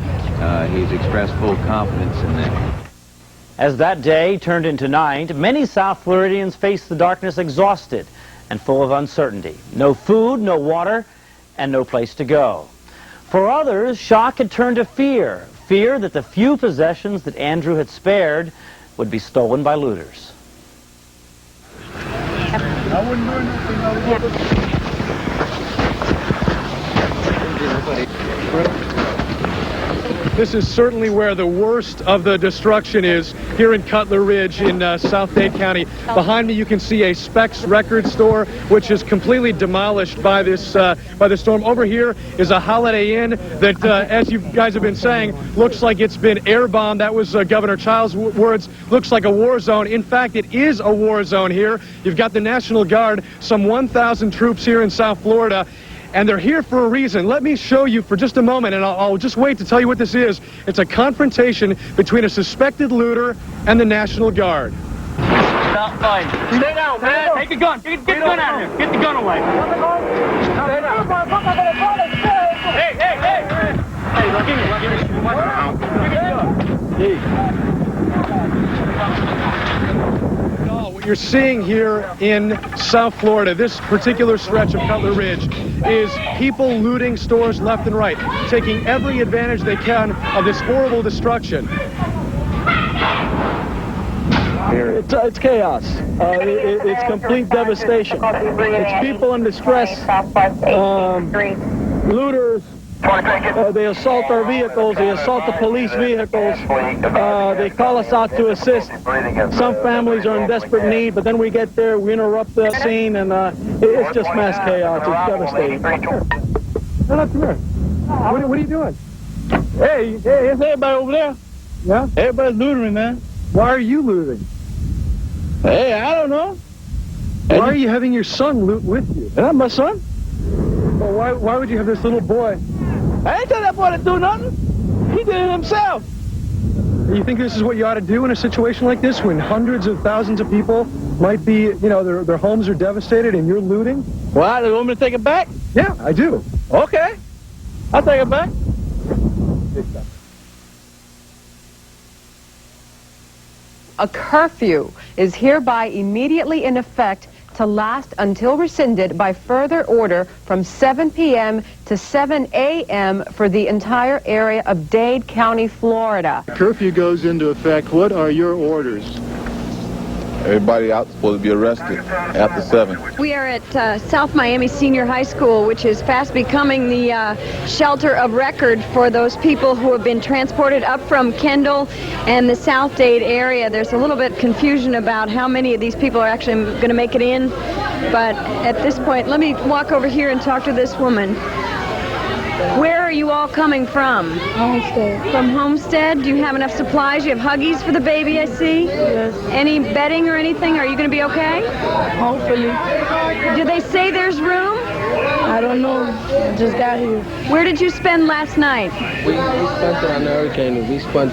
He's expressed full confidence in that. As that day turned into night, many South Floridians faced the darkness exhausted and full of uncertainty. No food, no water, and no place to go. For others, shock had turned to fear. Fear that the few possessions that Andrew had spared would be stolen by looters. I wouldn't do anything. This is certainly where the worst of the destruction is, here in Cutler Ridge in South Dade County. Behind me you can see a Specs record store, which is completely demolished by this storm. Over here is a Holiday Inn that, as you guys have been saying, looks like it's been air bombed. That was Governor Child's words. Looks like a war zone. In fact, it is a war zone here. You've got the National Guard, some 1,000 troops here in South Florida. And they're here for a reason. Let me show you for just a moment, and I'll just wait to tell you what this is. It's a confrontation between a suspected looter and the National Guard. Stop fighting. Stay down, man. Take the gun. Get the gun out of here. Get the gun away. Stay down. Hey, hey, hey. Hey, look, give me the What you're seeing here in South Florida, this particular stretch of Cutler Ridge, is people looting stores left and right, taking every advantage they can of this horrible destruction. It's chaos. It's complete devastation. It's people in distress, looters. They assault our vehicles, they assault the police vehicles, they call us out to assist. Some families are in desperate need, but then we get there, we interrupt the scene, and it's just mass chaos. It's devastating. Come here. What are you doing? Hey, it's everybody over there. Yeah? Everybody's looting, man. Why are you looting? Hey, I don't know. Why are you having your son loot with you? Not my son. Well, why would you have this little boy? I ain't tell that boy to do nothing. He did it himself. You think this is what you ought to do in a situation like this when hundreds of thousands of people might be, you know, their homes are devastated and you're looting? Why? Do you want me to take it back? Yeah, I do. Okay. I'll take it back. A curfew is hereby immediately in effect to last until rescinded by further order from 7 p.m. to 7 a.m. for the entire area of Dade County, Florida. Curfew goes into effect. What are your orders? Everybody out supposed to be arrested after 7. We are at South Miami Senior High School, which is fast becoming the shelter of record for those people who have been transported up from Kendall and the South Dade area. There's a little bit confusion about how many of these people are actually going to make it in, but at this point, let me walk over here and talk to this woman. Where are you all coming from? Homestead. From Homestead? Do you have enough supplies? You have Huggies for the baby, I see? Yes. Any bedding or anything? Are you going to be okay? Hopefully. Do they say there's room? I don't know. I just got here. Where did you spend last night? We spent it on the hurricane. We spent,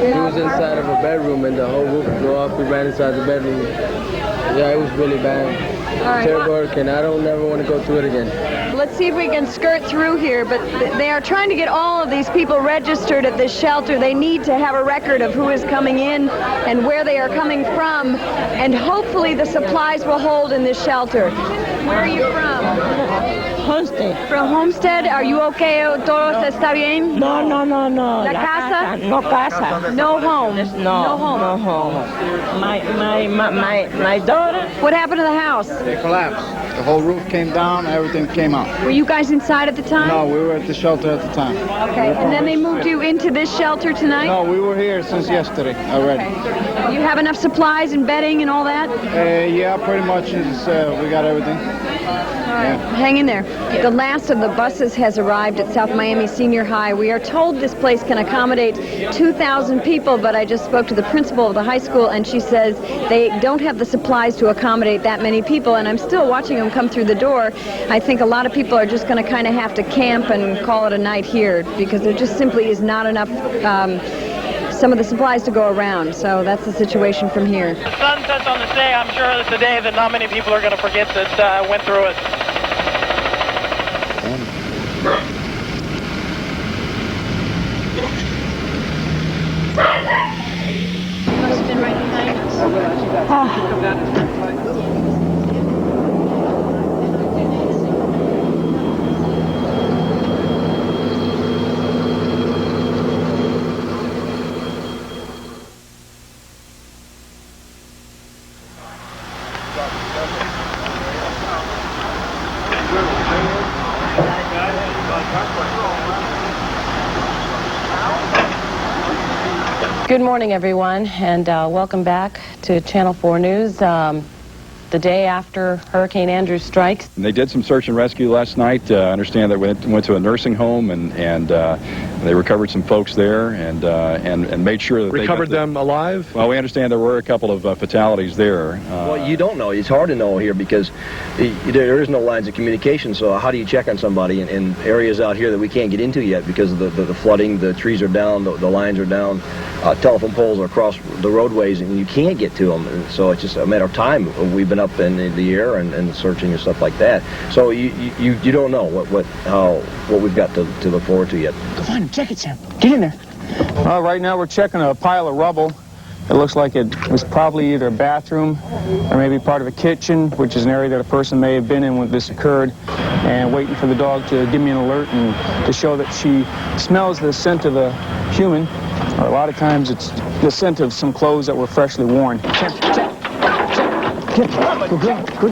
we was inside of a bedroom and the whole roof blew up. We ran inside the bedroom. Yeah, it was really bad. All right. Terrible hurricane. I don't never want to go through it again. Let's see if we can skirt through here, but they are trying to get all of these people registered at this shelter. They need to have a record of who is coming in and where they are coming from, and hopefully the supplies will hold in this shelter. Where are you from? Homestead. From Homestead? Are you okay? ¿Todo está bien? No. La casa? No casa. No home? No home? No home. My daughter. What happened to the house? It collapsed. The whole roof came down, everything came out. Were you guys inside at the time? No, we were at the shelter at the time. Okay, and then they moved you into this shelter tonight? No, we were here since yesterday already. Okay. You have enough supplies and bedding and all that? Yeah, pretty much. We got everything. Hang in there. The last of the buses has arrived at South Miami Senior High. We are told this place can accommodate 2,000 people, but I just spoke to the principal of the high school, and she says they don't have the supplies to accommodate that many people, and I'm still watching them come through the door. I think a lot of people are just going to kind of have to camp and call it a night here because there just simply is not enough some of the supplies to go around. So that's the situation from here. The sun sets on this day. I'm sure it's a day that not many people are going to forget that went through it. Must have been right behind us. Good morning, everyone, and welcome back to Channel 4 News. The day after Hurricane Andrew strikes. And they did some search and rescue last night. I understand they went to a nursing home and they recovered some folks there and made sure that recovered them alive. Well, we understand there were a couple of fatalities there. Well, you don't know. It's hard to know here because there is no lines of communication. So how do you check on somebody in areas out here that we can't get into yet because of the flooding? The trees are down, the lines are down, telephone poles are across the roadways, and you can't get to them. And so it's just a matter of time. We've been up in the air and searching and stuff like that. So you don't know what we've got to look forward to yet. Go find him. Check it, Sam. Get in there. Right now we're checking a pile of rubble. It looks like it was probably either a bathroom or maybe part of a kitchen, which is an area that a person may have been in when this occurred, and waiting for the dog to give me an alert and to show that she smells the scent of a human, or a lot of times it's the scent of some clothes that were freshly worn. Check. Good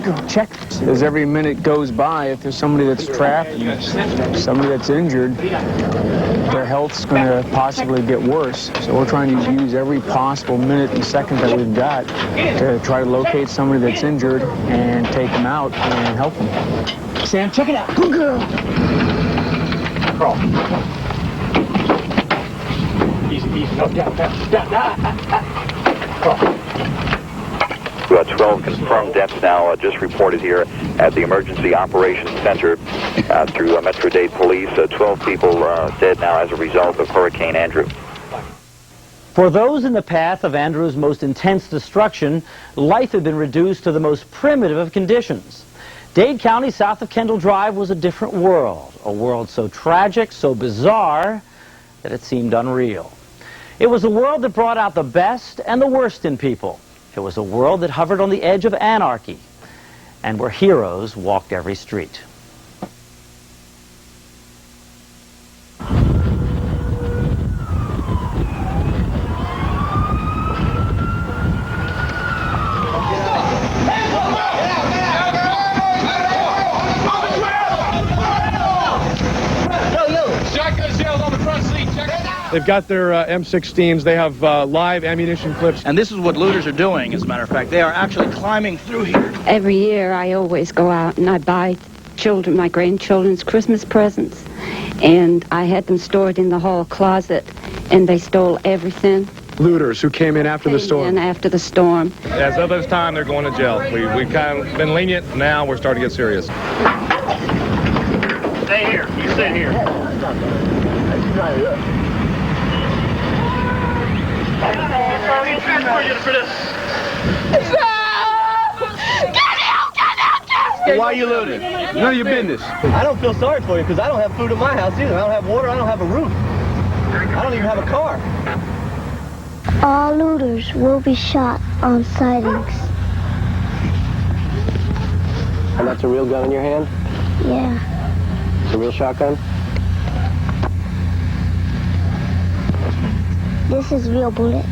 girl. Check. As every minute goes by, if there's somebody that's trapped and somebody that's injured, their health's going to possibly get worse. So we're trying to use every possible minute and second that we've got to try to locate somebody that's injured and take them out and help them. Sam, check it out. Good girl. Crawl. Easy, easy. No, down. 12 confirmed deaths now just reported here at the Emergency Operations Center through Metro-Dade Police. 12 people dead now as a result of Hurricane Andrew. For those in the path of Andrew's most intense destruction, life had been reduced to the most primitive of conditions. Dade County, south of Kendall Drive, was a different world, a world so tragic, so bizarre, that it seemed unreal. It was a world that brought out the best and the worst in people. It was a world that hovered on the edge of anarchy, and where heroes walked every street. They've got their M16s. They have live ammunition clips. And this is what looters are doing, as a matter of fact. They are actually climbing through here. Every year I always go out and I buy children, my grandchildren's Christmas presents. And I had them stored in the hall closet, and they stole everything. Looters who came in after the storm. After the storm. As of this time, they're going to jail. We kind of been lenient. Now we're starting to get serious. Stay here. You stay here. For this. Why are you looting? None of your business. I don't feel sorry for you because I don't have food in my house either. I don't have water. I don't have a roof. I don't even have a car. All looters will be shot on sightings. And that's a real gun in your hand? Yeah. It's a real shotgun? This is real bullets.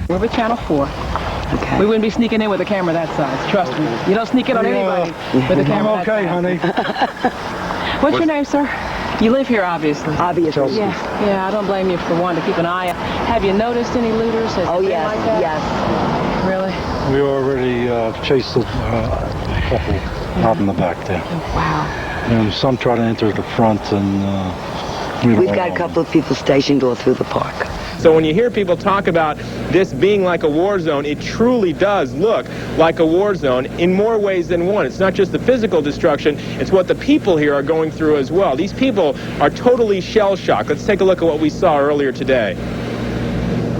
We're with Channel 4. Okay. We wouldn't be sneaking in with a camera that size. Trust me. You don't sneak in on anybody with a camera I'm okay, honey. What's your name, sir? You live here, obviously. Obviously. Yeah, I don't blame you for wanting to keep an eye out. Have you noticed any looters? Oh, yes, like that? yes. Really? We already chased a couple out in the back there. Wow. And some try to enter the front, and we've got a couple of people stationed all through the park. So when you hear people talk about this being like a war zone, it truly does look like a war zone in more ways than one. It's not just the physical destruction, it's what the people here are going through as well. These people are totally shell-shocked. Let's take a look at what we saw earlier today.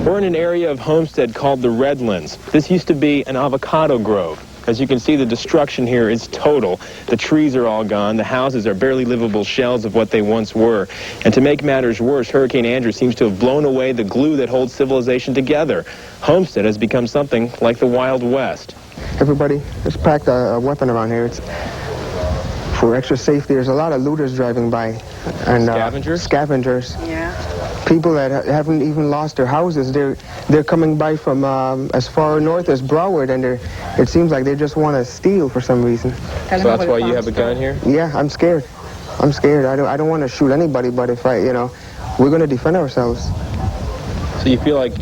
We're in an area of Homestead called the Redlands. This used to be an avocado grove. As you can see, the destruction here is total. The trees are all gone. The houses are barely livable shells of what they once were. And to make matters worse, Hurricane Andrew seems to have blown away the glue that holds civilization together. Homestead has become something like the Wild West. Everybody has packed a weapon around here. It's for extra safety. There's a lot of looters driving by. And scavengers? Scavengers. Yeah. People that haven't even lost their houses, they're coming by from as far north as Broward, and it seems like they just want to steal for some reason. So that's why you have a gun here? Yeah, I'm scared. I'm scared. I don't want to shoot anybody, but if we're going to defend ourselves. So you feel like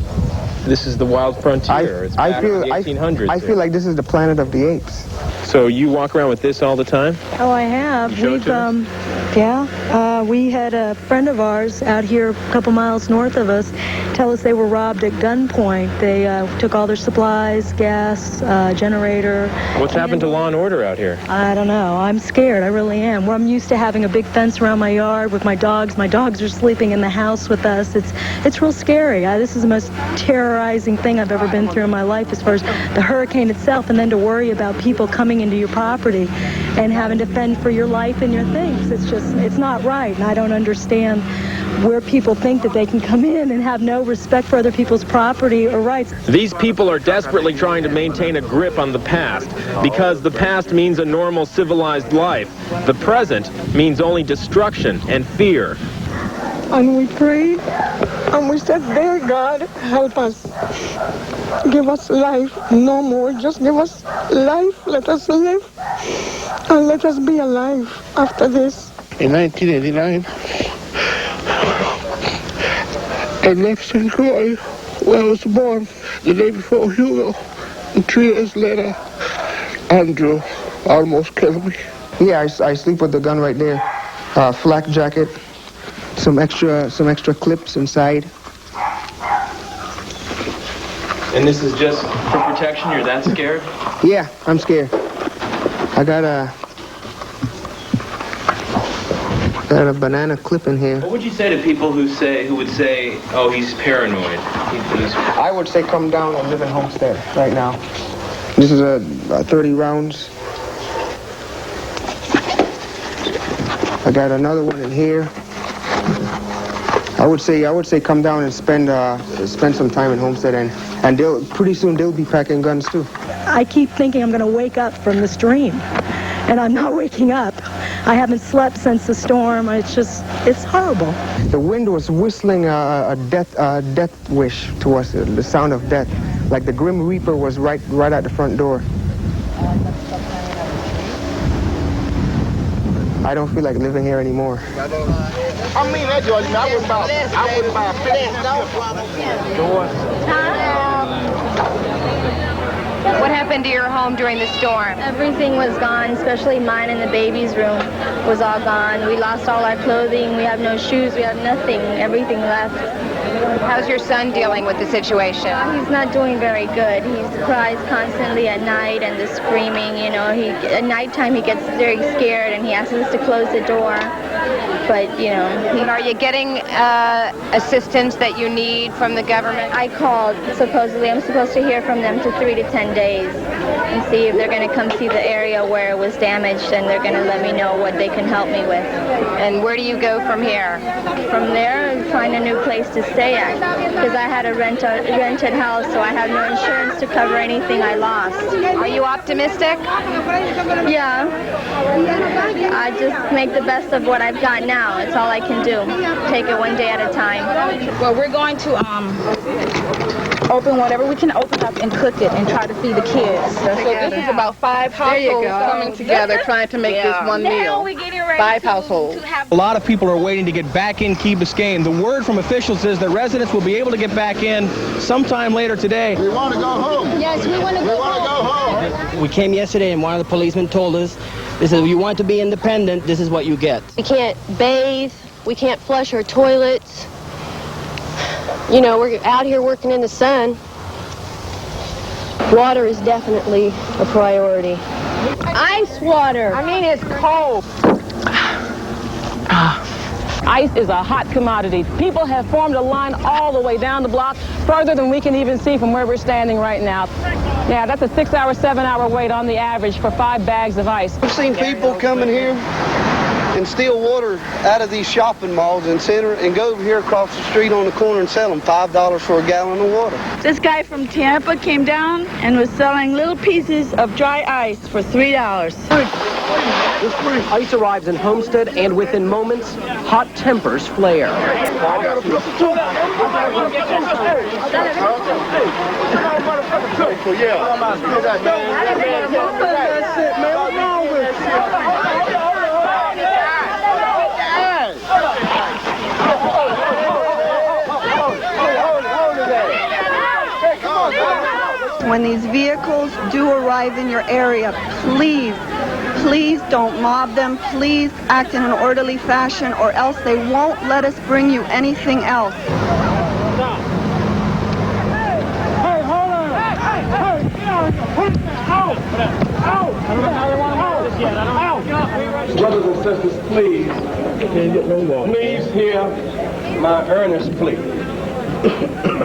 this is the wild frontier? It's back in the 1800s. I feel like this is the planet of the apes. So you walk around with this all the time? Oh, I have. We had a friend of ours out here a couple miles north of us tell us they were robbed at gunpoint. They took all their supplies, gas, generator. What's happened to law and order out here? I don't know. I'm scared. I really am. Well, I'm used to having a big fence around my yard with my dogs. My dogs are sleeping in the house with us. It's real scary. This is the most terrorizing thing I've ever been through in my life as far as the hurricane itself, and then to worry about people coming into your property and having to fend for your life and your things. It's not right, and I don't understand where people think that they can come in and have no respect for other people's property or rights. These people are desperately trying to maintain a grip on the past because the past means a normal civilized life. The present means only destruction and fear. And we prayed, and we said, dear God, help us. Give us life, no more. Just give us life. Let us live, and let us be alive after this. In 1989, I left St. Croix, where I was born, the day before Hugo. And 3 years later, Andrew almost killed me. Yeah, I sleep with the gun right there. Flak jacket, some extra clips inside. And this is just for protection? You're that scared? Yeah, I'm scared. I got a banana clip in here. What would you say to people who would say, oh, he's paranoid? I would say come down and live in Homestead right now. This is a 30 rounds. I got another one in here. I would say come down and spend some time in Homestead, and pretty soon they'll be packing guns too. I keep thinking I'm going to wake up from this dream, and I'm not waking up. I haven't slept since the storm. It's horrible. The wind was whistling a death wish to us, the sound of death, like the Grim Reaper was right at the front door. I don't feel like living here anymore. I mean that, George. I wouldn't buy a What happened to your home during the storm? Everything was gone, especially mine and the baby's room was all gone. We lost all our clothing. We have no shoes. We have nothing. Everything left. How's your son dealing with the situation? He's not doing very good. He cries constantly at night and the screaming. You know, at nighttime he gets very scared and he asks us to close the door. But, you know... Are you getting assistance that you need from the government? I called, supposedly. I'm supposed to hear from them to 3 to 10 days and see if they're going to come see the area where it was damaged, and they're going to let me know what they can help me with. And where do you go from here? From there, find a new place to stay at, because I had a rented house, so I have no insurance to cover anything I lost. Are you optimistic? Yeah. I just make the best of what I've got now. It's all I can do. Take it one day at a time. Well, we're going to open whatever we can open up and cook it and try to feed the kids. So this is about 5 households coming together trying to make this one meal. 5 households. A lot of people are waiting to get back in Key Biscayne. The word from officials is that residents will be able to get back in sometime later today. We want to go home. Yes, we want to go home. We came yesterday and one of the policemen told us, they said, if you want to be independent, this is what you get. We can't bathe. We can't flush our toilets. You know, we're out here working in the sun. Water is definitely a priority. Ice water. I mean, it's cold. Ice is a hot commodity. People have formed a line all the way down the block, further than we can even see from where we're standing right now. Now, that's a 6-hour, 7-hour wait on the average for 5 bags of ice. I've seen people come in here and steal water out of these shopping malls and center and go over here across the street on the corner and sell them $5 for a gallon of water. This guy from Tampa came down and was selling little pieces of dry ice for $3. Ice arrives in Homestead, and within moments, hot tempers flare. When these vehicles do arrive in your area, please don't mob them. Please act in an orderly fashion, or else they won't let us bring you anything else. Hey, hold on. Brothers and sisters, please, please hear my earnest plea.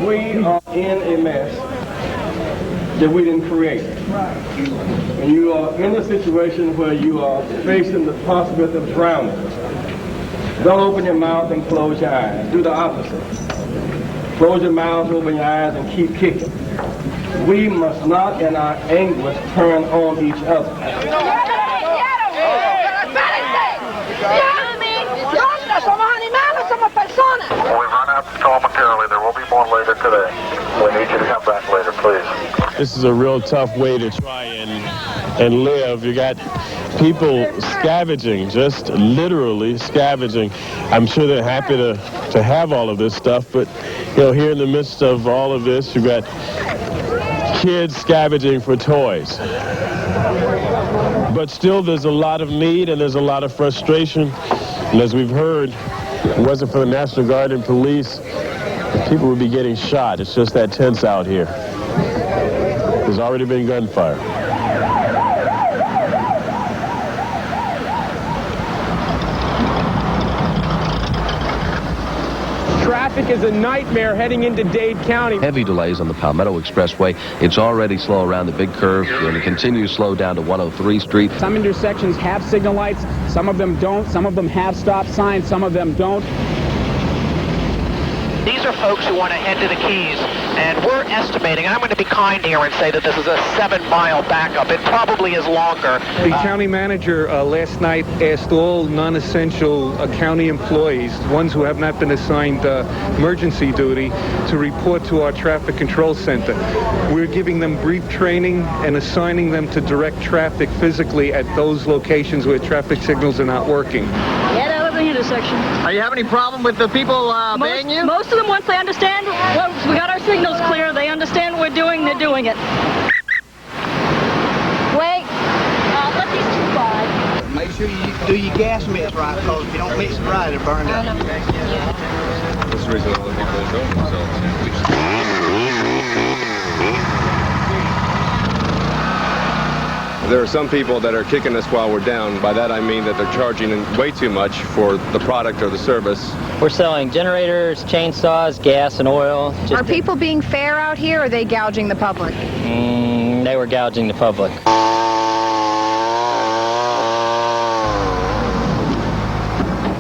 We are in a mess that we didn't create. And you are in a situation where you are facing the possibility of drowning. Don't open your mouth and close your eyes. Do the opposite. Close your mouth, open your eyes, and keep kicking. We must not, in our anguish, turn on each other. We've run out to call materially. There will be more later today. We need you to come back later, please. This is a real tough way to try and live. You got people scavenging, just literally scavenging. I'm sure they're happy to have all of this stuff, but you know, here in the midst of all of this, you've got kids scavenging for toys. But still, there's a lot of need and there's a lot of frustration. And as we've heard, if it wasn't for the National Guard and police, people would be getting shot. It's just that tense out here. There's already been gunfire. Traffic is a nightmare heading into Dade County. Heavy delays on the Palmetto Expressway. It's already slow around the big curve, and it continues slow down to 103 Street. Some intersections have signal lights, some of them don't, some of them have stop signs, some of them don't. These are folks who want to head to the Keys, and we're estimating, and I'm going to be kind here and say that this is a 7-mile backup. It probably is longer. The county manager last night asked all non-essential county employees, ones who have not been assigned emergency duty, to report to our traffic control center. We're giving them brief training and assigning them to direct traffic physically at those locations where traffic signals are not working. Yeah, that was the intersection. Are you having any problem with the people obeying you? Most of them, once they understand, once we got our signals clear, they understand what we're doing, they're doing it. Wait. Let these two by. Make sure you do your gas mix right, because if you don't mix it right, it'll burn up. That's the reason all the people are doing themselves. There are some people that are kicking us while we're down. By that I mean that they're charging way too much for the product or the service. We're selling generators, chainsaws, gas, and oil. Are people being fair out here, or are they gouging the public? They were gouging the public.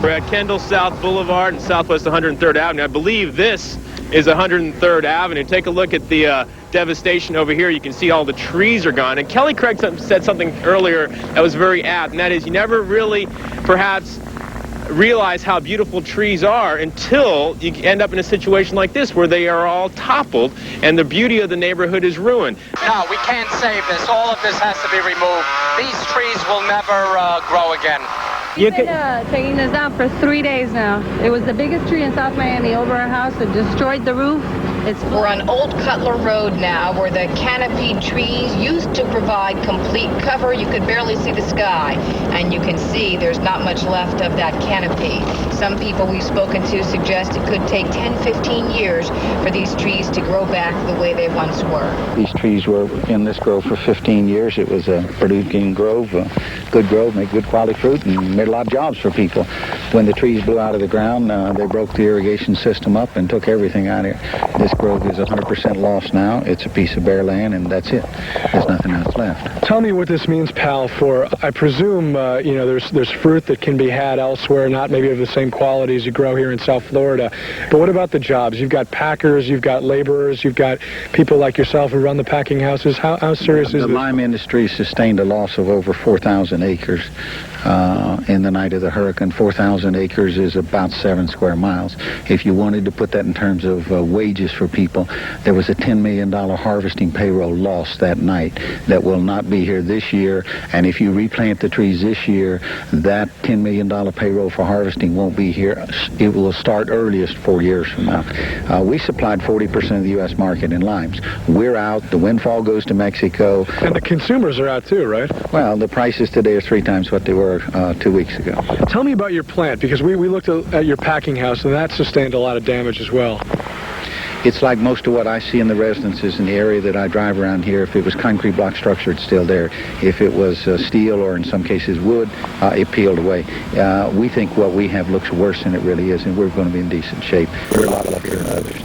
We're at Kendall South Boulevard and Southwest 103rd Avenue. I believe this is 103rd Avenue. Take a look at the devastation over here. You can see all the trees are gone. And Kelly Craig said something earlier that was very apt, and that is you never really perhaps realize how beautiful trees are until you end up in a situation like this where they are all toppled and the beauty of the neighborhood is ruined. No, we can't save this. All of this has to be removed. These trees will never grow again. We've been taking this down for 3 days now. It was the biggest tree in South Miami over our house. It destroyed the roof. We're on Old Cutler Road now, where the canopied trees used to provide complete cover. You could barely see the sky, and you can see there's not much left of that canopy. Some people we've spoken to suggest it could take 10, 15 years for these trees to grow back the way they once were. These trees were in this grove for 15 years. It was a producing grove, a good grove, made good quality fruit, and made a lot of jobs for people. When the trees blew out of the ground, they broke the irrigation system up and took everything out of here. This grove is 100% lost now. It's a piece of bare land, and that's it. There's nothing else left. Tell me what this means, pal, for, I presume, there's fruit that can be had elsewhere, not maybe of the same quality as you grow here in South Florida. But what about the jobs? You've got packers, you've got laborers, you've got people like yourself who run the packing houses. How serious is this? The lime industry sustained a loss of over 4,000 acres. In the night of the hurricane. 4,000 acres is about 7 square miles. If you wanted to put that in terms of wages for people, there was a $10 million harvesting payroll lost that night that will not be here this year. And if you replant the trees this year, that $10 million payroll for harvesting won't be here. It will start earliest 4 years from now. We supplied 40% of the U.S. market in limes. We're out. The windfall goes to Mexico. And the consumers are out too, right? Well, the prices today are 3 times what they were 2 weeks ago. Tell me about your plant, because we looked at your packing house, and that sustained a lot of damage as well. It's like most of what I see in the residences in the area that I drive around here. If it was concrete block structure, it's still there. If it was steel or in some cases wood, it peeled away. We think what we have looks worse than it really is, and we're going to be in decent shape. We're a lot luckier than others.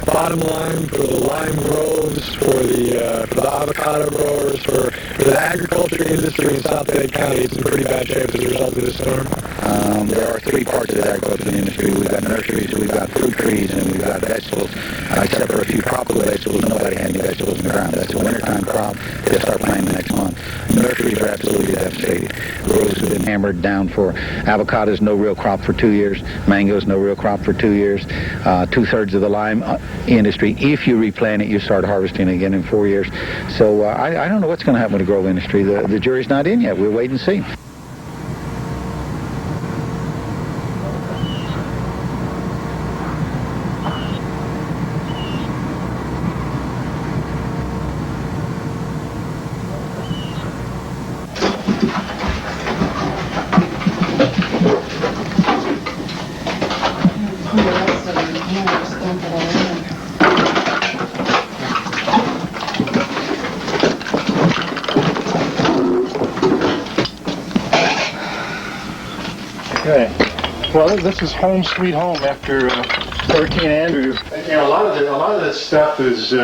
Bottom line, for the lime groves, for the avocado growers, for the agriculture industry in South Dade County, it's in pretty bad shape as a result of this storm. There are 3 parts of the agriculture industry. We've got nurseries, we've got fruit trees, and we've got vegetables. Except for a few tropical vegetables, nobody had any vegetables in the ground. That's a wintertime crop. They'll start planting next month. Nurseries are absolutely devastated. Groves have been hammered down for avocados, no real crop for 2 years. Mangoes, no real crop for 2 years. 2/3 of the lime industry, if you replant it, you start harvesting again in 4 years. So I don't know what's going to happen with the grove industry. The jury's not in yet. We'll wait and see. Okay. Well, this is home sweet home after Hurricane Andrew. You know, a lot of this stuff is, you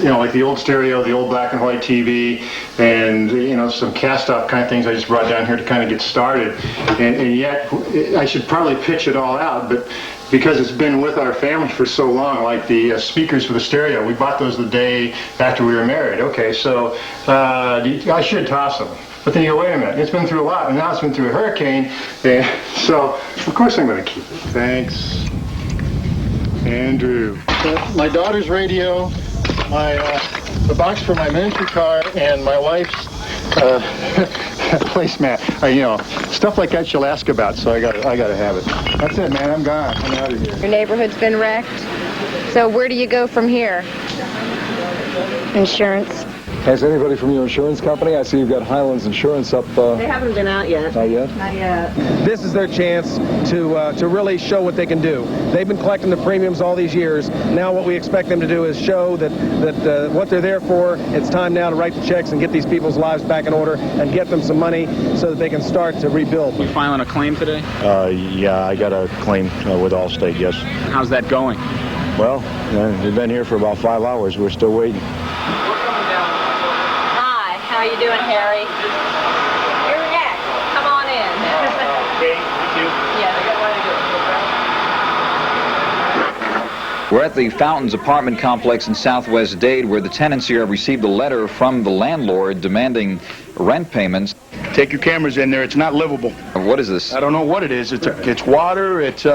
know, like the old stereo, the old black and white TV, and you know, some cast-off kind of things I just brought down here to kind of get started. And yet, I should probably pitch it all out, but because it's been with our family for so long, like the speakers for the stereo, we bought those the day after we were married. Okay, so I should toss them. But then you go, wait a minute, it's been through a lot, and now it's been through a hurricane, so of course I'm going to keep it. Thanks, Andrew. My daughter's radio, the box for my miniature car, and my wife's placemat. You know, stuff like that she'll ask about, so I gotta have it. That's it, man. I'm gone. I'm out of here. Your neighborhood's been wrecked. So where do you go from here? Insurance. Has anybody from your insurance company? I see you've got Highlands Insurance up. They haven't been out yet. Not yet? Not yet. This is their chance to really show what they can do. They've been collecting the premiums all these years. Now what we expect them to do is show that what they're there for. It's time now to write the checks and get these people's lives back in order and get them some money so that they can start to rebuild. You filing a claim today? Yeah, I got a claim with Allstate, yes. How's that going? Well, they've been here for about 5 hours. We're still waiting. How you doing, Harry? You're next. Come on in. Okay, thank you. Yeah. We're at the Fountains apartment complex in Southwest Dade, where the tenants here have received a letter from the landlord demanding rent payments. Take your cameras in there. It's not livable. What is this? I don't know what it is. It's water. It's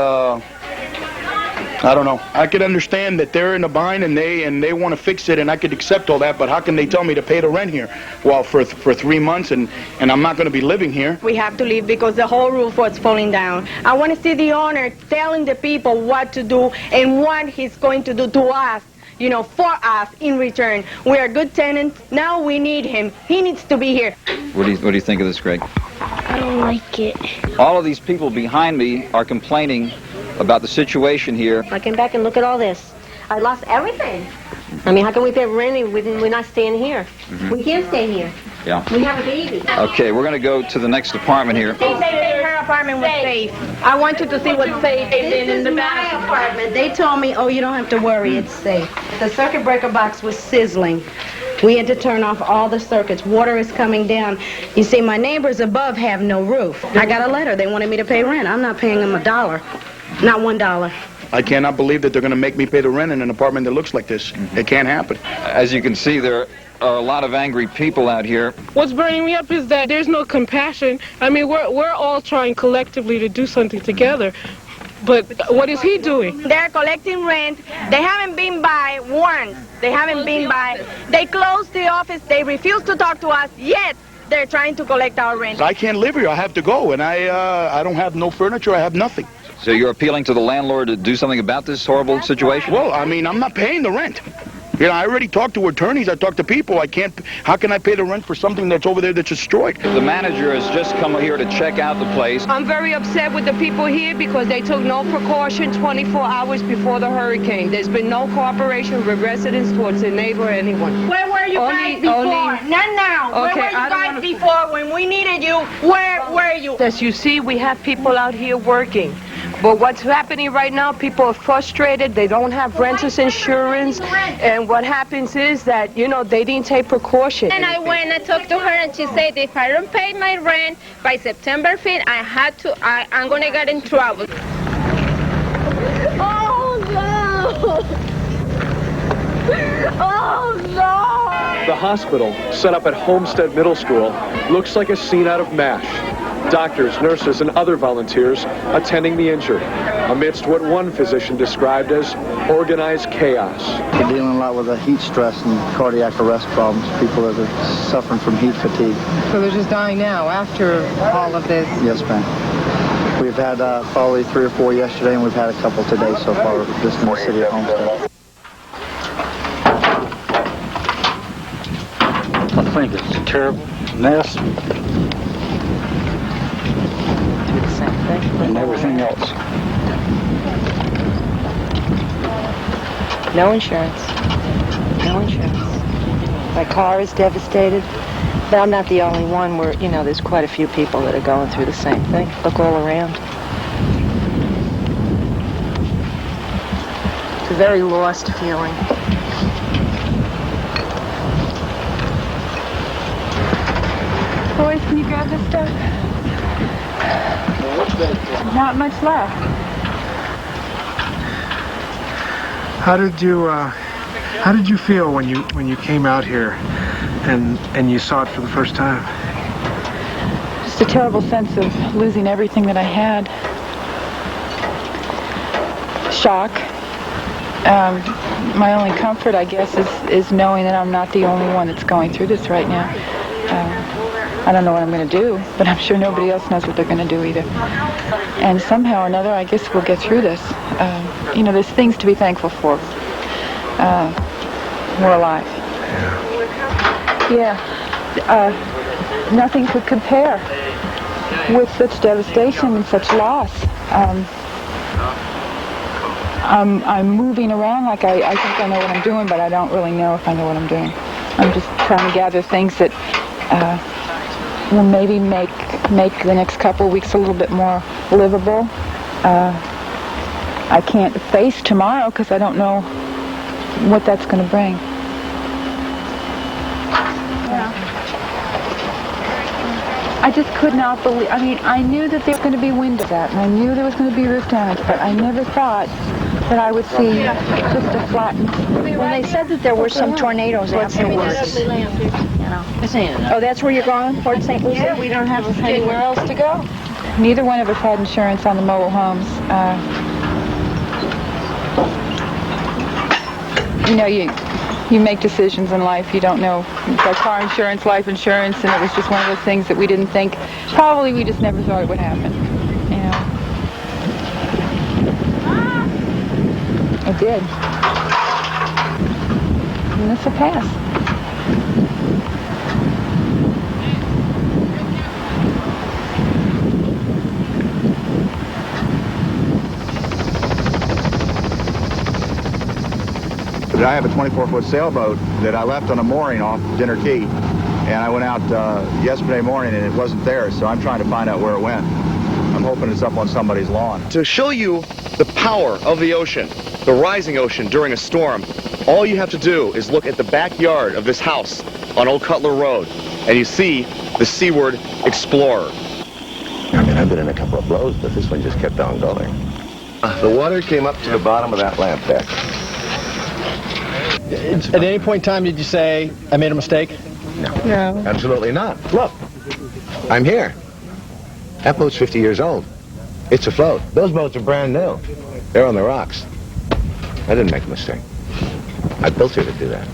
I don't know. I could understand that they're in a bind and they want to fix it, and I could accept all that, but how can they tell me to pay the rent here? Well, for 3 months, and I'm not going to be living here. We have to leave because the whole roof was falling down. I want to see the owner telling the people what to do and what he's going to do to us, you know, for us in return. We are good tenants. Now we need him. He needs to be here. What do you think of this, Greg? I don't like it. All of these people behind me are complaining about the situation here. I came back and look at all this. I lost everything. I mean, how can we pay rent if we're not staying here? We can't stay here. Yeah. We have a baby. Okay, we're going to go to the next apartment here. They said her apartment was safe. I want you to see what's safe in the back. My apartment. They told me, oh, you don't have to worry, it's safe. The circuit breaker box was sizzling. We had to turn off all the circuits. Water is coming down. You see, my neighbors above have no roof. I got a letter. They wanted me to pay rent. I'm not paying them $1. Not $1. I cannot believe that they're going to make me pay the rent in an apartment that looks like this. It can't happen. As you can see, there are a lot of angry people out here. What's burning me up is that there's no compassion. I mean, we're all trying collectively to do something together. But what is he doing? They're collecting rent. They haven't been by once. They haven't been by. They closed the office. They refuse to talk to us, yet they're trying to collect our rent. I can't live here. I have to go, and I don't have no furniture. I have nothing. So you're appealing to the landlord to do something about this horrible situation? Well, I mean, I'm not paying the rent. You know, I already talked to attorneys. I talked to people. I can't. How can I pay the rent for something that's over there that's destroyed? The manager has just come here to check out the place. I'm very upset with the people here because they took no precaution 24 hours before the hurricane. There's been no cooperation with residents towards a neighbor or anyone. Where were you guys before? Not now. Okay, where were you guys before when we needed you? Where were you? As you see, we have people out here working. But what's happening right now, people are frustrated. They don't have renter's insurance. And what happens is that, you know, they didn't take precaution. And I went and talked to her, and she said if I don't pay my rent by September 5th, I'm going to get in trouble. Oh, no! Oh, no! The hospital, set up at Homestead Middle School, looks like a scene out of MASH. Doctors, nurses, and other volunteers attending the injured, amidst what one physician described as organized chaos. We're dealing a lot with the heat stress and cardiac arrest problems, people that are suffering from heat fatigue. So they're just dying now after all of this? Yes, ma'am. We've had probably 3 or 4 yesterday, and we've had a couple today so far just in the city of Homestead. I think it's a terrible mess. And everything else. No insurance. No insurance. My car is devastated. But I'm not the only one. There's quite a few people that are going through the same thing. Look all around. It's a very lost feeling. Boys, can you grab this stuff? Not much left. How did you feel when you came out here and you saw it for the first time? Just a terrible sense of losing everything that I had. Shock. My only comfort, I guess, is knowing that I'm not the only one that's going through this right now. I don't know what I'm going to do, but I'm sure nobody else knows what they're going to do either. And somehow or another, I guess we'll get through this. There's things to be thankful for. We're alive. Yeah. Nothing could compare with such devastation and such loss. I'm moving around like I think I know what I'm doing, but I don't really know if I know what I'm doing. I'm just trying to gather things that will maybe make the next couple of weeks a little bit more livable. I can't face tomorrow because I don't know what that's going to bring. I just could not believe, I knew that there were going to be windows out, and I knew there was going to be roof damage, but I never thought that I would see just a flattened. Well, they said that there were some tornadoes afterwards. Oh, that's where you're going, Port St. Lucie? Yeah, we don't have anywhere else to go. Neither one of us had insurance on the mobile homes. You make decisions in life. You don't know. It's like car insurance, life insurance, and it was just one of those things that we didn't think. Probably we just never thought it would happen. It did. And this will pass. I have a 24-foot sailboat that I left on a mooring off Dinner Key, and I went out yesterday morning and it wasn't there, so I'm trying to find out where it went. I'm hoping it's up on somebody's lawn. To show you the power of the ocean, the rising ocean during a storm, all you have to do is look at the backyard of this house on Old Cutler Road, and you see the Seaward Explorer. I've been in a couple of blows, but this one just kept on going. The water came up to the bottom of that lamp deck. At any point in time, did you say, I made a mistake? No. Absolutely not. Look, I'm here. That boat's 50 years old. It's afloat. Those boats are brand new. They're on the rocks. I didn't make a mistake. I built her to do that.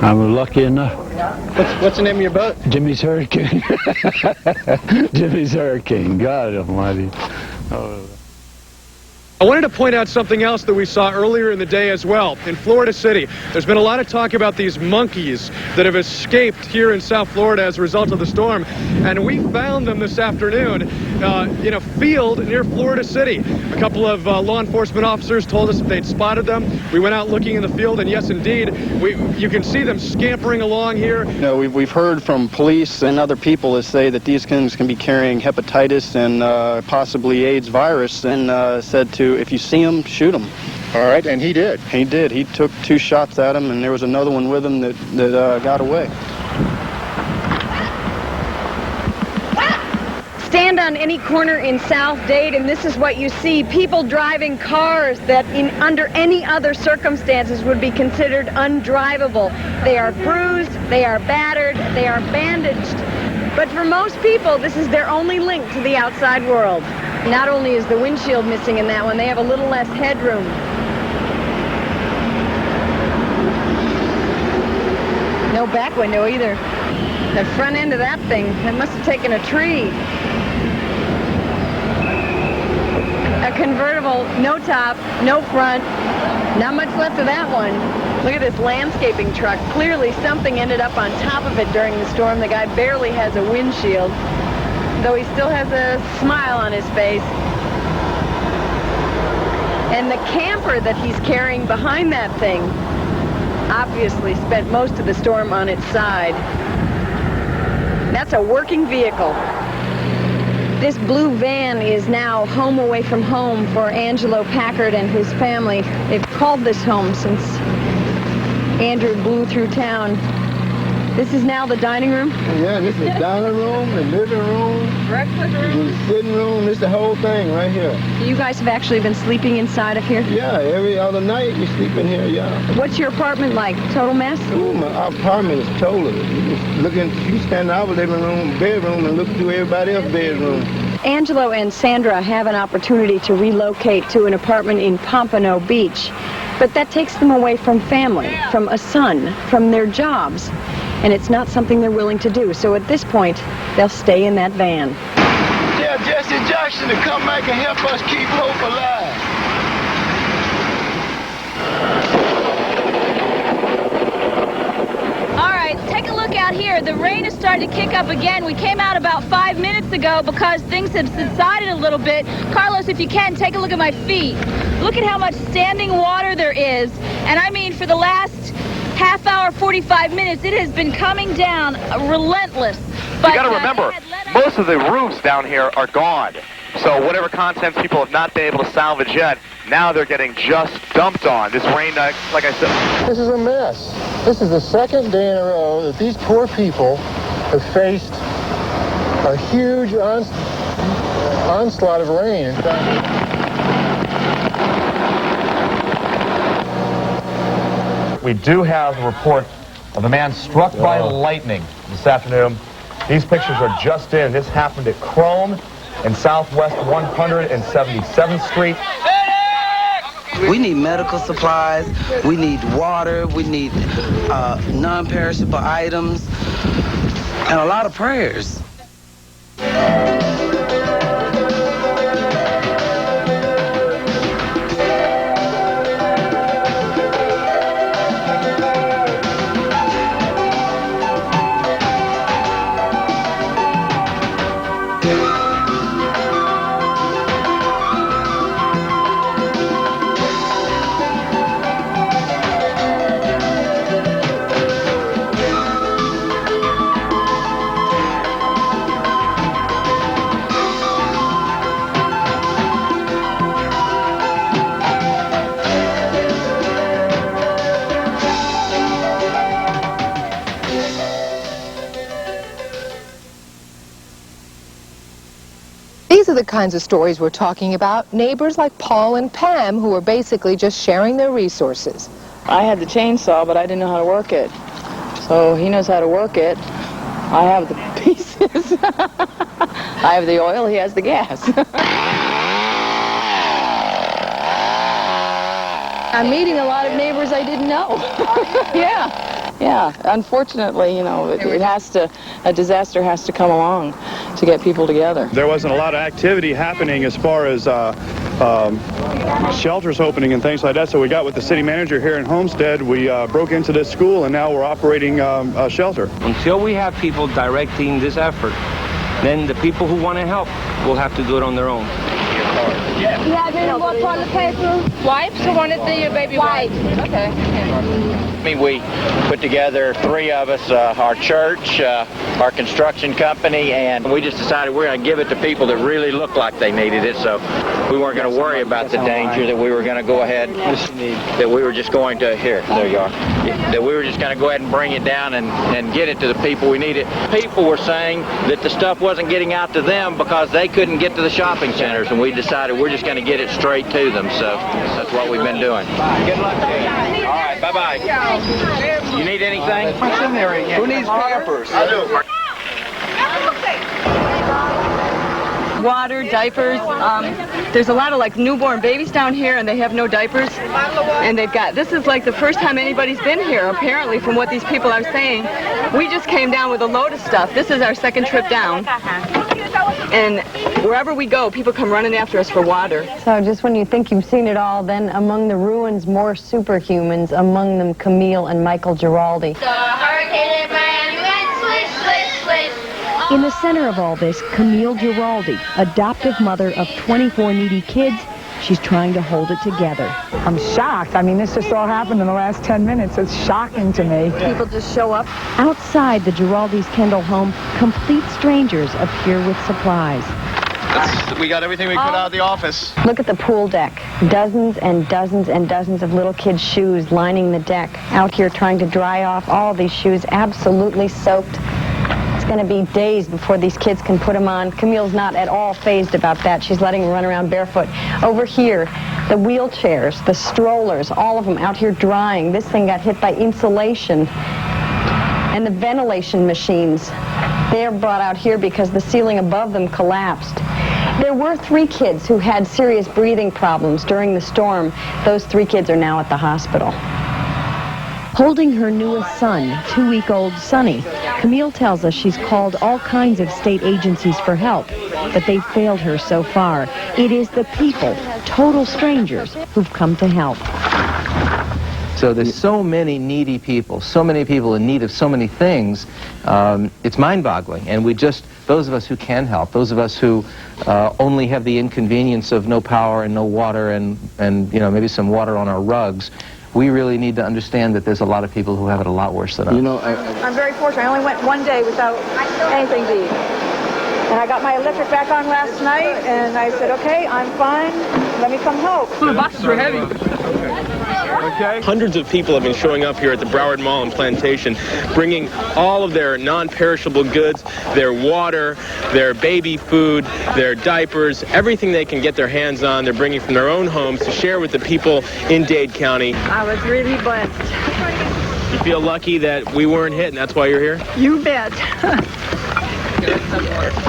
I'm lucky enough. What's the name of your boat? Jimmy's Hurricane. Jimmy's Hurricane. God almighty. Oh. I wanted to point out something else that we saw earlier in the day as well. In Florida City, there's been a lot of talk about these monkeys that have escaped here in South Florida as a result of the storm. And we found them this afternoon in a field near Florida City. A couple of law enforcement officers told us that they'd spotted them. We went out looking in the field, and yes, indeed, you can see them scampering along here. We've heard from police and other people that say that these things can be carrying hepatitis and possibly AIDS virus, and said to, if you see them, shoot them. All right, and he did. He did. He took 2 shots at him, and there was another one with him that got away. Stand on any corner in South Dade, and this is what you see. People driving cars that under any other circumstances would be considered undrivable. They are bruised, they are battered, they are bandaged. But for most people, this is their only link to the outside world. Not only is the windshield missing in that one, they have a little less headroom. No back window either. The front end of that thing, it must have taken a tree. A convertible, no top, no front, not much left of that one. Look at this landscaping truck. Clearly something ended up on top of it during the storm. The guy barely has a windshield, though he still has a smile on his face. And the camper that he's carrying behind that thing obviously spent most of the storm on its side. That's a working vehicle. This blue van is now home away from home for Angelo Packard and his family. They've called this home since Andrew blew through town. This is now the dining room? Yeah, this is the dining room, the living room, breakfast room, the sitting room. This is the whole thing right here. You guys have actually been sleeping inside of here? Yeah, every other night we sleep in here, yeah. What's your apartment like? Total mess? Ooh, our apartment is total. You stand in our living room, bedroom, and look through everybody else's bedroom. Angelo and Sandra have an opportunity to relocate to an apartment in Pompano Beach, but that takes them away from family, from a son, from their jobs, and it's not something they're willing to do. So at this point, they'll stay in that van. Yeah, Jesse Jackson to come back and help us keep hope alive. All right, take a look out here. The rain is starting to kick up again. We came out about 5 minutes ago because things have subsided a little bit. Carlos, if you can, take a look at my feet. Look at how much standing water there is. And I mean, for the last half hour, 45 minutes, it has been coming down relentless. But, you got to remember, most of the roofs down here are gone. So whatever contents people have not been able to salvage yet, now they're getting just dumped on. This rain, like I said... This is a mess. This is the second day in a row that these poor people have faced a huge onslaught of rain. In fact, we do have a report of a man struck by lightning this afternoon. These pictures are just in. This happened at Chrome and Southwest 177th Street. We need medical supplies, we need water, we need non-perishable items, and a lot of prayers. These are the kinds of stories we're talking about. Neighbors like Paul and Pam who are basically just sharing their resources. I had the chainsaw, but I didn't know how to work it. So he knows how to work it. I have the pieces. I have the oil, he has the gas. I'm meeting a lot of neighbors I didn't know. Yeah. Unfortunately, you know, a disaster has to come along to get people together. There wasn't a lot of activity happening as far as shelters opening and things like that, so we got with the city manager here in Homestead. We broke into this school, and now we're operating a shelter. Until we have people directing this effort, then the people who want to help will have to do it on their own. You have any more toilet paper? Wipes or one of the baby wipes? Okay. I mean, we put together 3 of us, our church, our construction company, and we just decided we're going to give it to people that really looked like they needed it, so we weren't going to worry about the danger, that we were going to go ahead, that we were just going to, here, there you are, that we were just going to go ahead and bring it down and get it to the people we needed. People were saying that the stuff wasn't getting out to them because they couldn't get to the shopping centers, and we decided we're just going to get it straight to them, so that's what we've been doing. Good luck to you. All right, bye-bye. You need anything? What's in there again? Who needs Pampers? I do. Water, diapers. There's a lot of like newborn babies down here and they have no diapers. And this is like the first time anybody's been here, apparently, from what these people are saying. We just came down with a load of stuff. This is our second trip down. And wherever we go, people come running after us for water. So just when you think you've seen it all, then among the ruins, more superhumans, among them Camille and Michael Giraldi. In the center of all this, Camille Giraldi, adoptive mother of 24 needy kids, she's trying to hold it together. I'm shocked. I mean, this just all happened in the last 10 minutes. It's shocking to me. People just show up. Outside the Giraldi's Kendall home, complete strangers appear with supplies. We got everything we could out of the office. Look at the pool deck. Dozens and dozens and dozens of little kids' shoes lining the deck. Out here trying to dry off all these shoes, absolutely soaked. It's going to be days before these kids can put them on. Camille's not at all fazed about that. She's letting them run around barefoot. Over here, the wheelchairs, the strollers, all of them out here drying. This thing got hit by insulation. And the ventilation machines, they're brought out here because the ceiling above them collapsed. There were 3 kids who had serious breathing problems during the storm. Those 3 kids are now at the hospital. Holding her newest son, 2-week-old Sonny, Camille tells us she's called all kinds of state agencies for help, but they've failed her so far. It is the people, total strangers, who've come to help. So there's so many needy people, so many people in need of so many things. It's mind-boggling. And we just, those of us who can help, those of us who only have the inconvenience of no power and no water and you know, maybe some water on our rugs, we really need to understand that there's a lot of people who have it a lot worse than us. You know, I'm very fortunate. I only went 1 day without anything to eat. And I got my electric back on last night, and I said, okay, I'm fine. Let me come help. The boxes were heavy. Okay. Hundreds of people have been showing up here at the Broward Mall and Plantation, bringing all of their non-perishable goods, their water, their baby food, their diapers, everything they can get their hands on. They're bringing from their own homes to share with the people in Dade County. I was really blessed. You feel lucky that we weren't hit, and that's why you're here? You bet.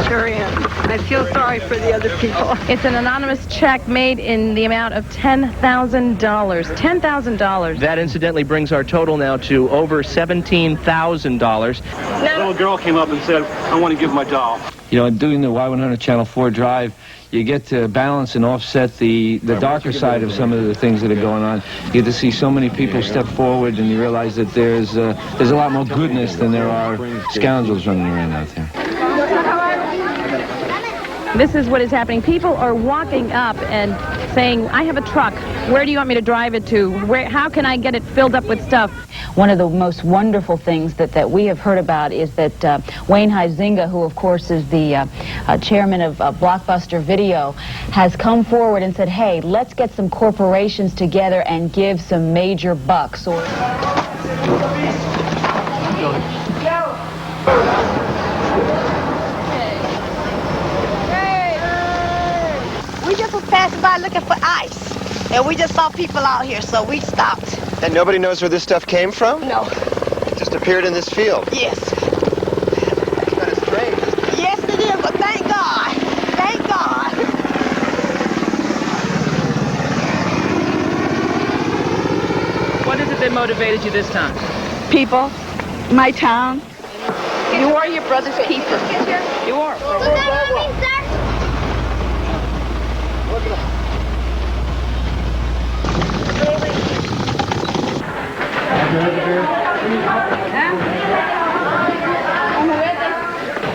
Sure am. I feel sorry for the other people. It's an anonymous check made in the amount of $10,000. $10,000. That incidentally brings our total now to over $17,000. A little girl came up and said, I want to give my doll. You know, doing the Y100 Channel 4 drive, you get to balance and offset the darker side of some of the things that are going on. You get to see so many people step forward, and you realize that there's a lot more goodness than there are scoundrels running around out there. This is what is happening. People are walking up and saying, I have a truck. Where do you want me to drive it to? How can I get it filled up with stuff? One of the most wonderful things that we have heard about is that Wayne Huizinga, who of course is the chairman of Blockbuster Video, has come forward and said, hey, let's get some corporations together and give some major bucks. We just was passing by looking for ice, and we just saw people out here, so we stopped. And nobody knows where this stuff came from? No. It just appeared in this field. Yes. Kind of strange. Yes, it is, but thank God. Thank God. What is it that motivated you this time? People, my town. You are your brother's keeper. You are.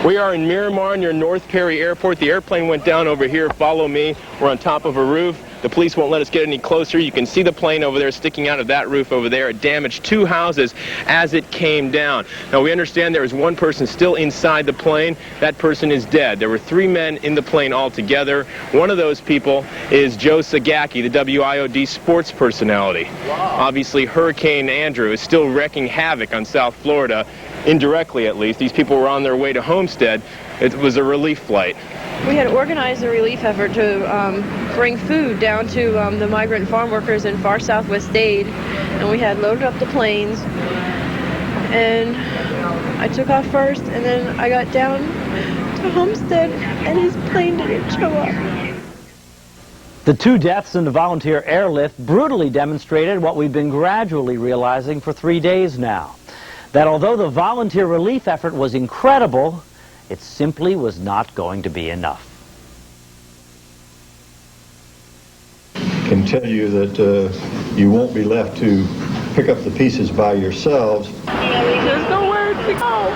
We are in Miramar near North Perry Airport. The airplane went down over here. Follow me. We're on top of a roof. The police won't let us get any closer. You can see the plane over there sticking out of that roof over there. It damaged 2 houses as it came down. Now, we understand there is 1 person still inside the plane. That person is dead. There were 3 men in the plane altogether. One of those people is Joe Sagacki, the WIOD sports personality. Wow. Obviously, Hurricane Andrew is still wreaking havoc on South Florida, indirectly at least. These people were on their way to Homestead. It was a relief flight. We had organized a relief effort to bring food down to the migrant farm workers in far southwest Dade, and we had loaded up the planes, and I took off first, and then I got down to Homestead, and his plane didn't show up. The 2 deaths in the volunteer airlift brutally demonstrated what we've been gradually realizing for 3 days now, that although the volunteer relief effort was incredible, it simply was not going to be enough. I can tell you that you won't be left to pick up the pieces by yourselves. There's nowhere to go.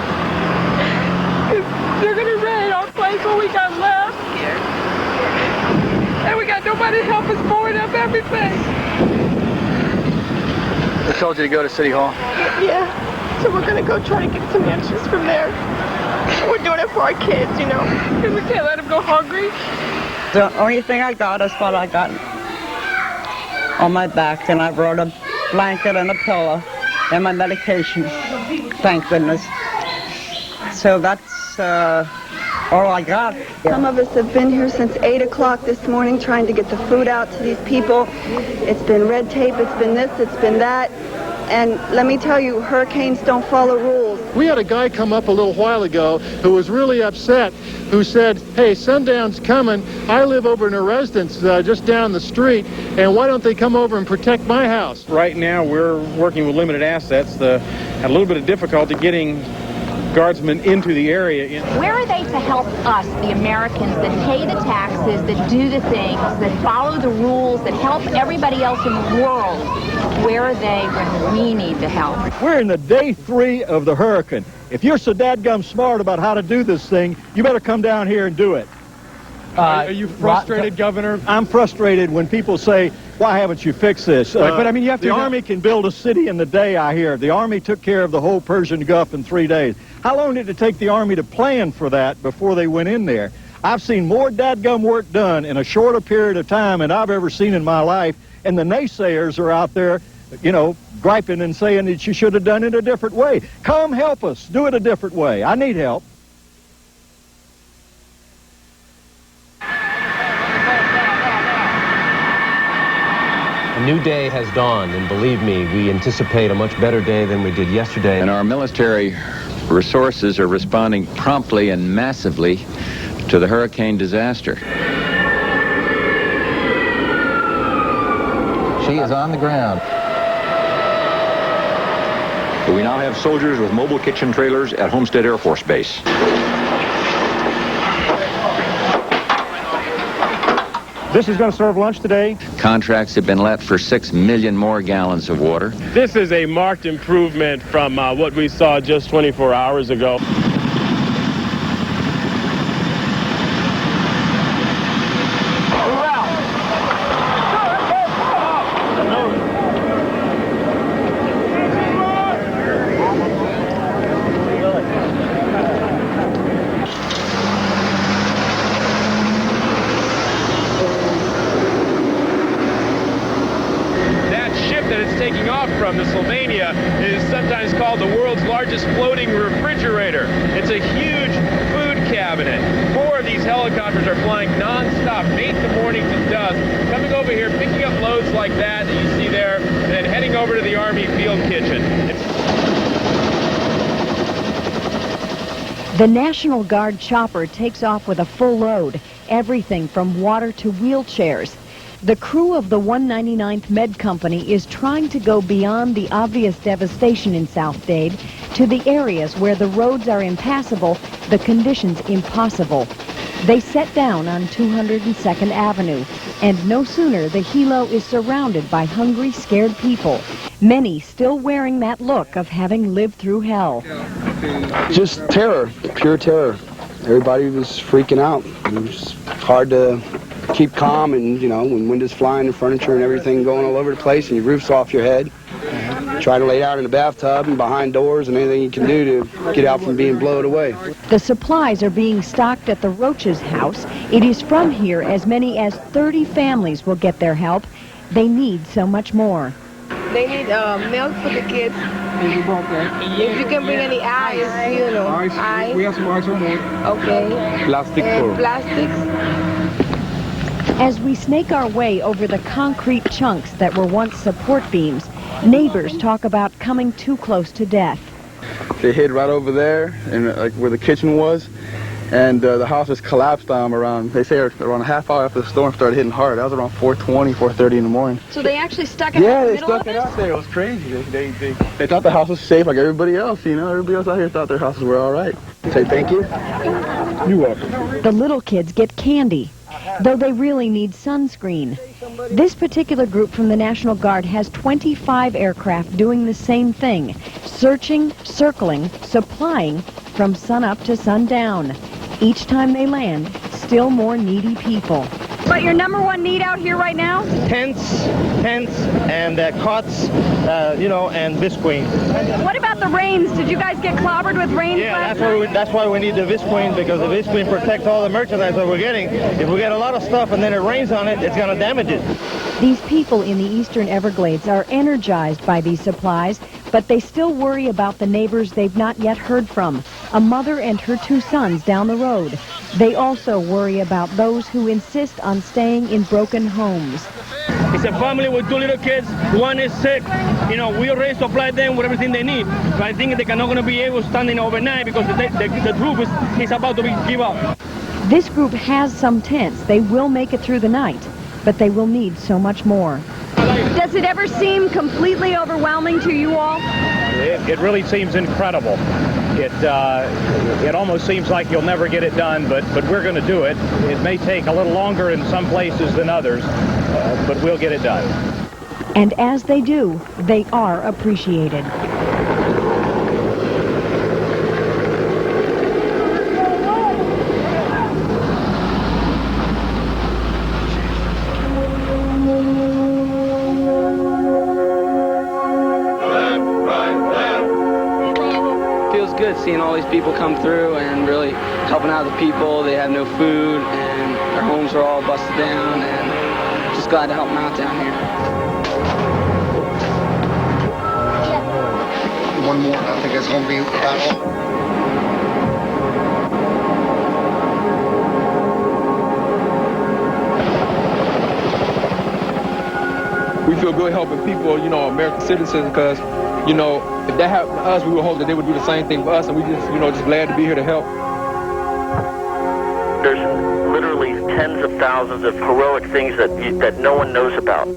They're going to raid our place when we got left. And we got nobody to help us everything. They told you to go to City Hall? Yeah. So we're going to go try to get some answers from there. We're doing it for our kids, you know, because we can't let them go hungry. The only thing I got is what I got on my back, and I brought a blanket and a pillow and my medication. Thank goodness. So that's all I got. Some of us have been here since 8 o'clock this morning trying to get the food out to these people. It's been red tape, it's been this, it's been that. And let me tell you, hurricanes don't follow rules. We had a guy come up a little while ago who was really upset, who said, hey, sundown's coming. I live over in a residence just down the street, and why don't they come over and protect my house? Right now, we're working with limited assets. Had a little bit of difficulty getting guardsmen into the area. Where are they to help us, the Americans, that pay the taxes, that do the things, that follow the rules, that help everybody else in the world? Where are they when we need the help? We're in the day 3 of the hurricane. If you're so dadgum smart about how to do this thing, you better come down here and do it. Are you frustrated, Governor? I'm frustrated when people say, why haven't you fixed this? But I mean, you have to... The Army can build a city in the day, I hear. The Army took care of the whole Persian Gulf in 3 days. How long did it take the Army to plan for that before they went in there? I've seen more dadgum work done in a shorter period of time than I've ever seen in my life, and the naysayers are out there, you know, griping and saying that you should have done it a different way. Come help us. Do it a different way. I need help. A new day has dawned, and believe me, we anticipate a much better day than we did yesterday. And our military resources are responding promptly and massively to the hurricane disaster. She is on the ground. We now have soldiers with mobile kitchen trailers at Homestead Air Force Base. This is going to serve lunch today. Contracts have been let for 6 million more gallons of water. This is a marked improvement from what we saw just 24 hours ago. Taking off from the Sylvania is sometimes called the world's largest floating refrigerator. It's a huge food cabinet. 4 of these helicopters are flying non-stop, 8 in the morning to dusk, coming over here, picking up loads like that you see there, and then heading over to the Army field kitchen. The National Guard chopper takes off with a full load, everything from water to wheelchairs. The crew of the 199th Med Company is trying to go beyond the obvious devastation in South Dade to the areas where the roads are impassable, the conditions impossible. They set down on 202nd Avenue, and no sooner the helo is surrounded by hungry, scared people, many still wearing that look of having lived through hell. Just terror, pure terror. Everybody was freaking out. It was hard to keep calm, and, you know, when wind is flying and furniture and everything going all over the place and your roof's off your head, try to lay out in a bathtub and behind doors and anything you can do to get out from being blown away. The supplies are being stocked at the Roach's house. It is from here as many as 30 families will get their help. They need so much more. They need milk for the kids. If you can bring any ice, you know, ice. We have some ice on board. Okay. Plastic for plastics. As we snake our way over the concrete chunks that were once support beams, neighbors talk about coming too close to death. They hid right over there, and like where the kitchen was, and the house just collapsed around, they say around a half hour after the storm started hitting hard. That was around 4:20, 4:30 in the morning. So they actually stuck it out in the middle of it? Yeah, they stuck it out there. It was crazy. They thought the house was safe like everybody else, you know. Everybody else out here thought their houses were all right. Say thank you. You're welcome. The little kids get candy, though they really need sunscreen. This particular group from the National Guard has 25 aircraft doing the same thing, searching, circling, supplying from sunup to sundown. Each time they land, still more needy people. My about your number one need out here right now? Tents, and cots, and visqueen. What about the rains? Did you guys get clobbered with rains last night? That's why we need the visqueen, because the visqueen protects all the merchandise that we're getting. If we get a lot of stuff and then it rains on it, it's going to damage it. These people in the eastern Everglades are energized by these supplies, but they still worry about the neighbors they've not yet heard from, a mother and her 2 sons down the road. They also worry about those who insist on staying in broken homes. It's a family with 2 little kids. One is sick. We already supplied them with everything they need. But I think they're not going to be able to stand in overnight because the roof is about to be give up. This group has some tents. They will make it through the night, but they will need so much more. Does it ever seem completely overwhelming to you all? It really seems incredible. It almost seems like you'll never get it done, but we're going to do it. It may take a little longer in some places than others, but we'll get it done. And as they do, they are appreciated. Seeing all these people come through and really helping out the people. They have no food and their homes are all busted down, and just glad to help them out down here. One more, I think it's going to be about all. We feel good helping people, American citizens, because, if that happened to us, we would hope that they would do the same thing for us, and we just, just glad to be here to help. There's literally tens of thousands of heroic things that no one knows about.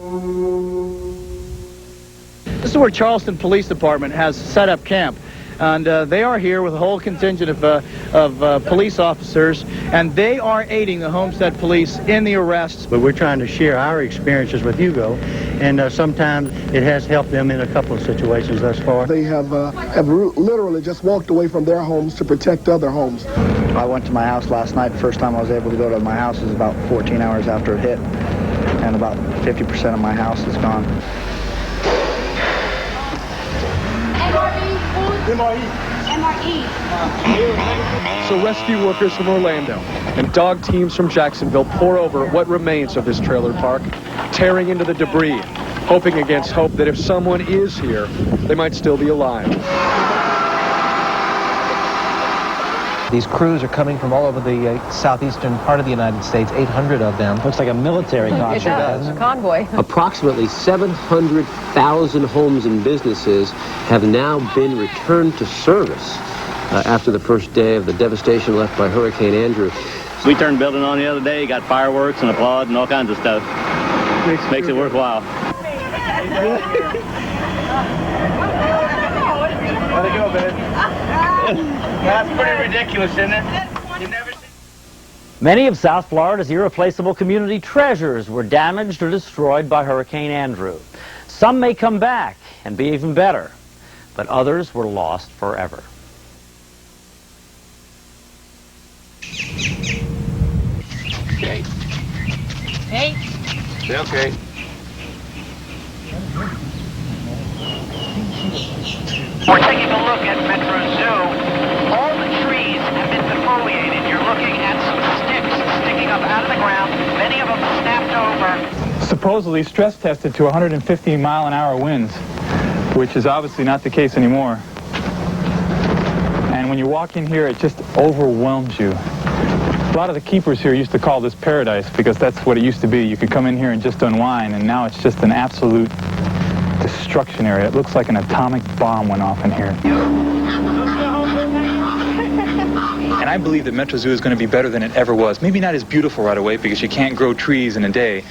This is where Charleston Police Department has set up camp. And they are here with a whole contingent of police officers, and they are aiding the Homestead Police in the arrests. But we're trying to share our experiences with Hugo, and sometimes it has helped them in a couple of situations thus far. They have literally just walked away from their homes to protect other homes. I went to my house last night. The first time I was able to go to my house was about 14 hours after it hit, and about 50% of my house is gone. MRE. So rescue workers from Orlando and dog teams from Jacksonville pour over what remains of this trailer park, tearing into the debris, hoping against hope that if someone is here, they might still be alive. These crews are coming from all over the southeastern part of the United States, 800 of them. Looks like a military concert. It does, a convoy. Approximately 700,000 homes and businesses have now been returned to service after the first day of the devastation left by Hurricane Andrew. We turned the building on the other day, got fireworks and applaud and all kinds of stuff. Makes it worthwhile. How'd it go, man? That's pretty ridiculous, isn't it? Many of South Florida's irreplaceable community treasures were damaged or destroyed by Hurricane Andrew. Some may come back and be even better, but others were lost forever. Okay. Hey. Say okay. We're taking a look at Metro Zoo. All the trees have been defoliated. You're looking at some sticks sticking up out of the ground. Many of them snapped over. Supposedly stress tested to 150 mile-an-hour winds, which is obviously not the case anymore. And when you walk in here, it just overwhelms you. A lot of the keepers here used to call this paradise because that's what it used to be. You could come in here and just unwind, and now it's just an absolute destruction area. It looks like an atomic bomb went off in here. And I believe that Metro Zoo is going to be better than it ever was. Maybe not as beautiful right away because you can't grow trees in a day,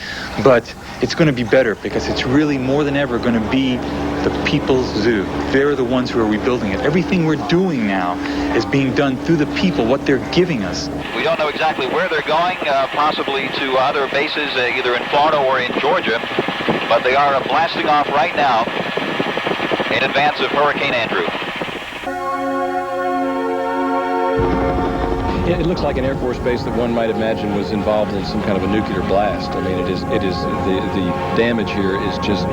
but it's going to be better because it's really more than ever going to be the people's zoo. They're the ones who are rebuilding it. Everything we're doing now is being done through the people, what they're giving us. We don't know exactly where they're going, possibly to other bases either in Florida or in Georgia, but they are blasting off right now in advance of Hurricane Andrew. It looks like an Air Force base that one might imagine was involved in some kind of a nuclear blast. I mean, the damage here is just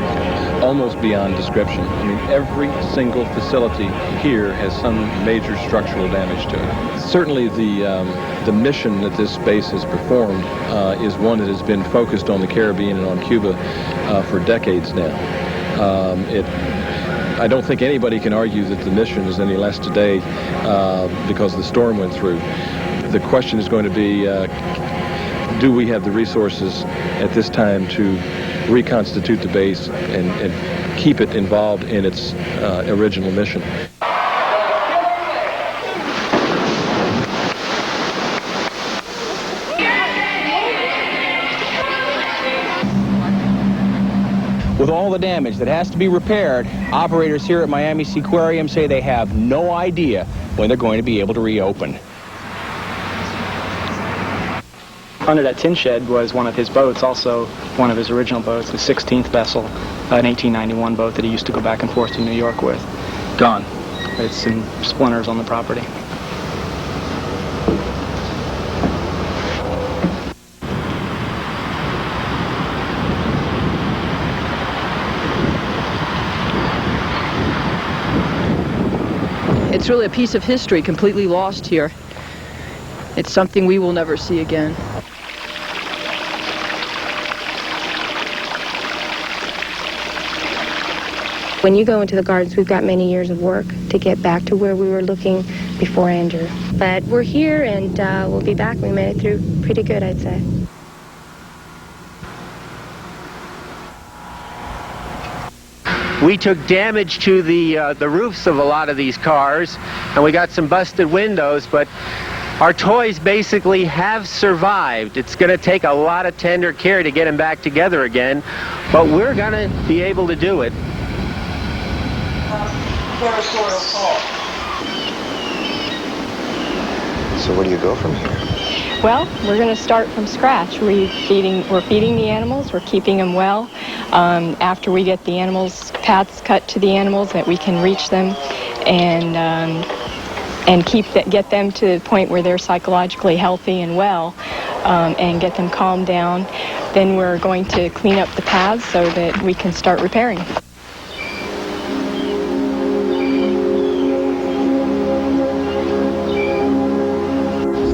almost beyond description. I mean, every single facility here has some major structural damage to it. Certainly the mission that this base has performed is one that has been focused on the Caribbean and on Cuba for decades now. I don't think anybody can argue that the mission is any less today because the storm went through. The question is going to be, do we have the resources at this time to reconstitute the base and keep it involved in its original mission? With all the damage that has to be repaired, operators here at Miami Seaquarium say they have no idea when they're going to be able to reopen. Under that tin shed was one of his boats, also one of his original boats, the 16th vessel, an 1891 boat that he used to go back and forth to New York with. Gone. It's in splinters on the property. It's really a piece of history completely lost here. It's something we will never see again. When you go into the gardens, we've got many years of work to get back to where we were looking before Andrew. But we're here and we'll be back. We made it through pretty good, I'd say. We took damage to the roofs of a lot of these cars, and we got some busted windows, but our toys basically have survived. It's going to take a lot of tender care to get them back together again, but we're going to be able to do it. So where do you go from here? Well, we're going to start from scratch. We're feeding the animals. We're keeping them well. After we get the animals, paths cut to the animals that we can reach them, and get them to the point where they're psychologically healthy and well, and get them calmed down. Then we're going to clean up the paths so that we can start repairing.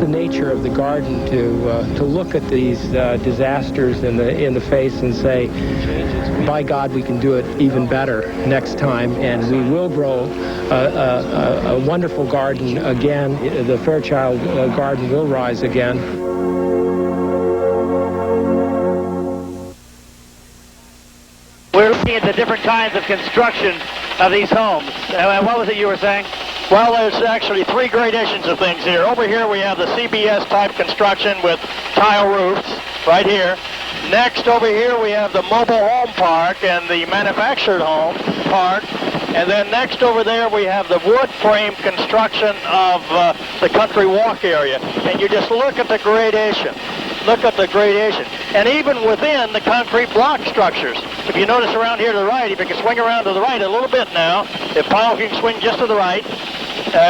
The nature of the garden to look at these disasters in the face and say, by God, we can do it even better next time, and we will grow a wonderful garden again. The Fairchild Garden will rise again. We're looking at the different kinds of construction of these homes. What was it you were saying? Well, there's actually three gradations of things here. Over here we have the CBS type construction with tile roofs, right here. Next over here we have the mobile home park and the manufactured home park. And then next over there we have the wood frame construction of the country walk area. And you just look at the gradation. Look at the gradation. And even within the concrete block structures. If you notice around here to the right, if you can swing around to the right a little bit now, if Paul can swing just to the right,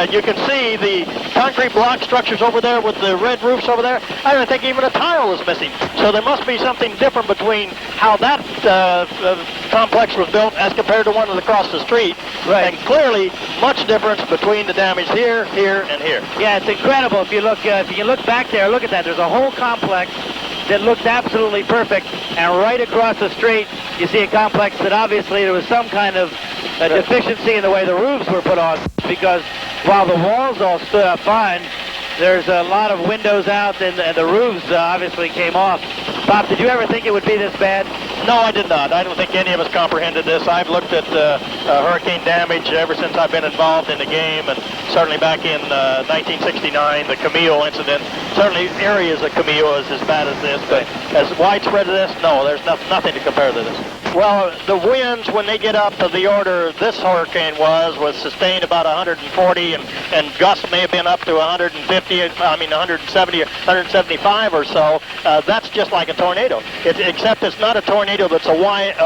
you can see the concrete block structures over there with the red roofs over there. I don't think even a tile is missing. So there must be something different between how that complex was built as compared to one that's across the street. Right. And clearly much difference between the damage here, here, and here. Yeah, it's incredible. If you look back there, look at that. There's a whole complex that looks absolutely perfect, and right across the street you see a complex that obviously there was some kind of deficiency in the way the roofs were put on, because while the walls all stood up fine, there's a lot of windows out, and the roofs obviously came off. Bob, did you ever think it would be this bad? No, I did not. I don't think any of us comprehended this. I've looked at hurricane damage ever since I've been involved in the game, and certainly back in 1969, the Camille incident. Certainly areas of Camille is as bad as this, but as widespread as this, no, there's nothing to compare to this. Well, the winds, when they get up to the order this hurricane was sustained about 140, and gusts may have been up to 170, 175 or so. That's just like a tornado, except it's not a tornado that's a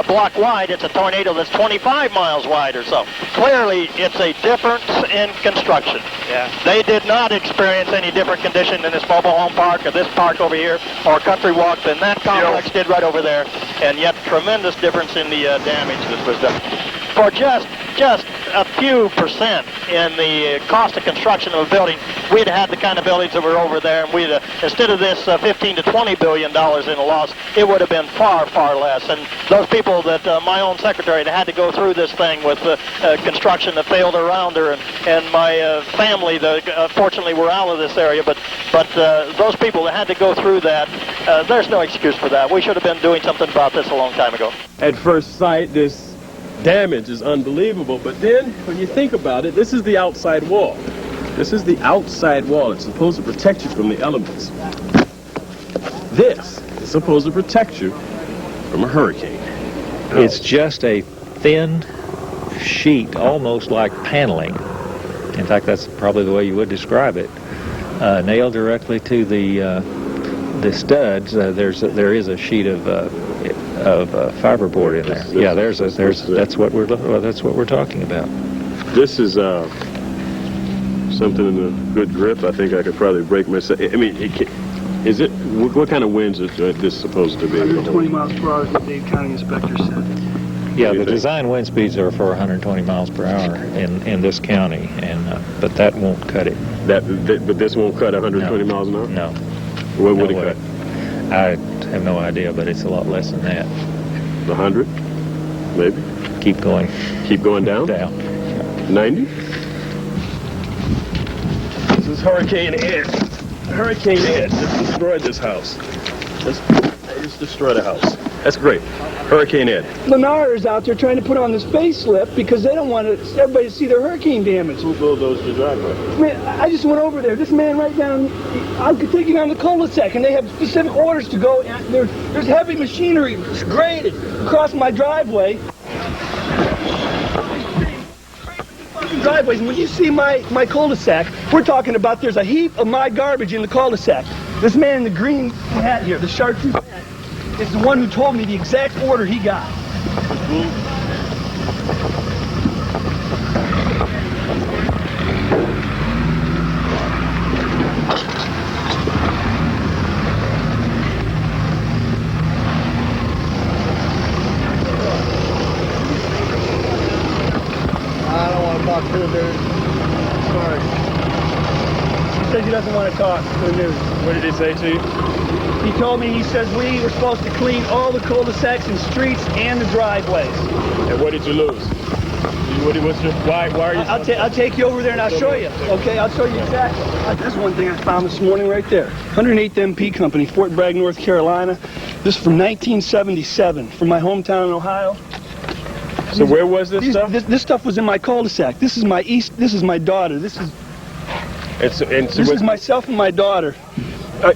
block wide. It's a tornado that's 25 miles wide or so. Clearly, it's a difference in construction. Yeah. They did not experience any different condition in this mobile home park or this park over here or Country Walk than that complex did right over there, and yet tremendous difference in the damage that was done. For just a few percent in the cost of construction of a building, we'd had the kind of buildings that were over there, and we'd instead of this 15 to 20 billion dollars in a loss, it would have been far, far less. And those people that my own secretary that had to go through this thing with construction that failed around her, and my family that fortunately were out of this area, but those people that had to go through that, there's no excuse for that. We should have been doing something about this a long time ago. At first sight, this damage is unbelievable, but then when you think about it, this is the outside wall. This is the outside wall. It's supposed to protect you from the elements. This is supposed to protect you from a hurricane. It's just a thin sheet, almost like paneling. In fact, that's probably the way you would describe it. Nailed directly to the studs. There is a sheet of fiberboard in there. Yeah, that's what we're talking about. This is something in a good grip. I think I could probably break myself. I mean, what kind of winds is this supposed to be? 120 miles per hour is what the county inspector said. Yeah, the design wind speeds are for 120 miles per hour in this county, but that won't cut it. But this won't cut 120 miles an hour? No. What would it cut? I have no idea, but it's a lot less than that. 100? Maybe? Keep going. Keep going down? Down. 90? This is Hurricane Ed. Hurricane Ed just destroyed this house. Just destroyed a house. That's great. Hurricane Ed. Lennar is out there trying to put on this facelift because they don't want everybody to see their hurricane damage. Who bulldozed your driveway? Man, I just went over there. This man right down, I'm taking on the cul-de-sac, and they have specific orders to go. There's heavy machinery graded across my driveway. Driveways, and when you see my cul-de-sac, we're talking about there's a heap of my garbage in the cul-de-sac. This man in the green hat here, the chartreuse hat, is the one who told me the exact order he got. I don't want to talk to the news. Sorry. He says he doesn't want to talk to the news. What did he say to you? He told me, he says we were supposed to clean all the cul-de-sacs and streets and the driveways. And what did you lose? Why are you... I'll take you over there and I'll show you. Okay, I'll show you exactly. That's one thing I found this morning right there. 108th MP Company, Fort Bragg, North Carolina. This is from 1977, from my hometown in Ohio. So where was this stuff? This stuff was in my cul-de-sac. This is my daughter. This is myself and my daughter.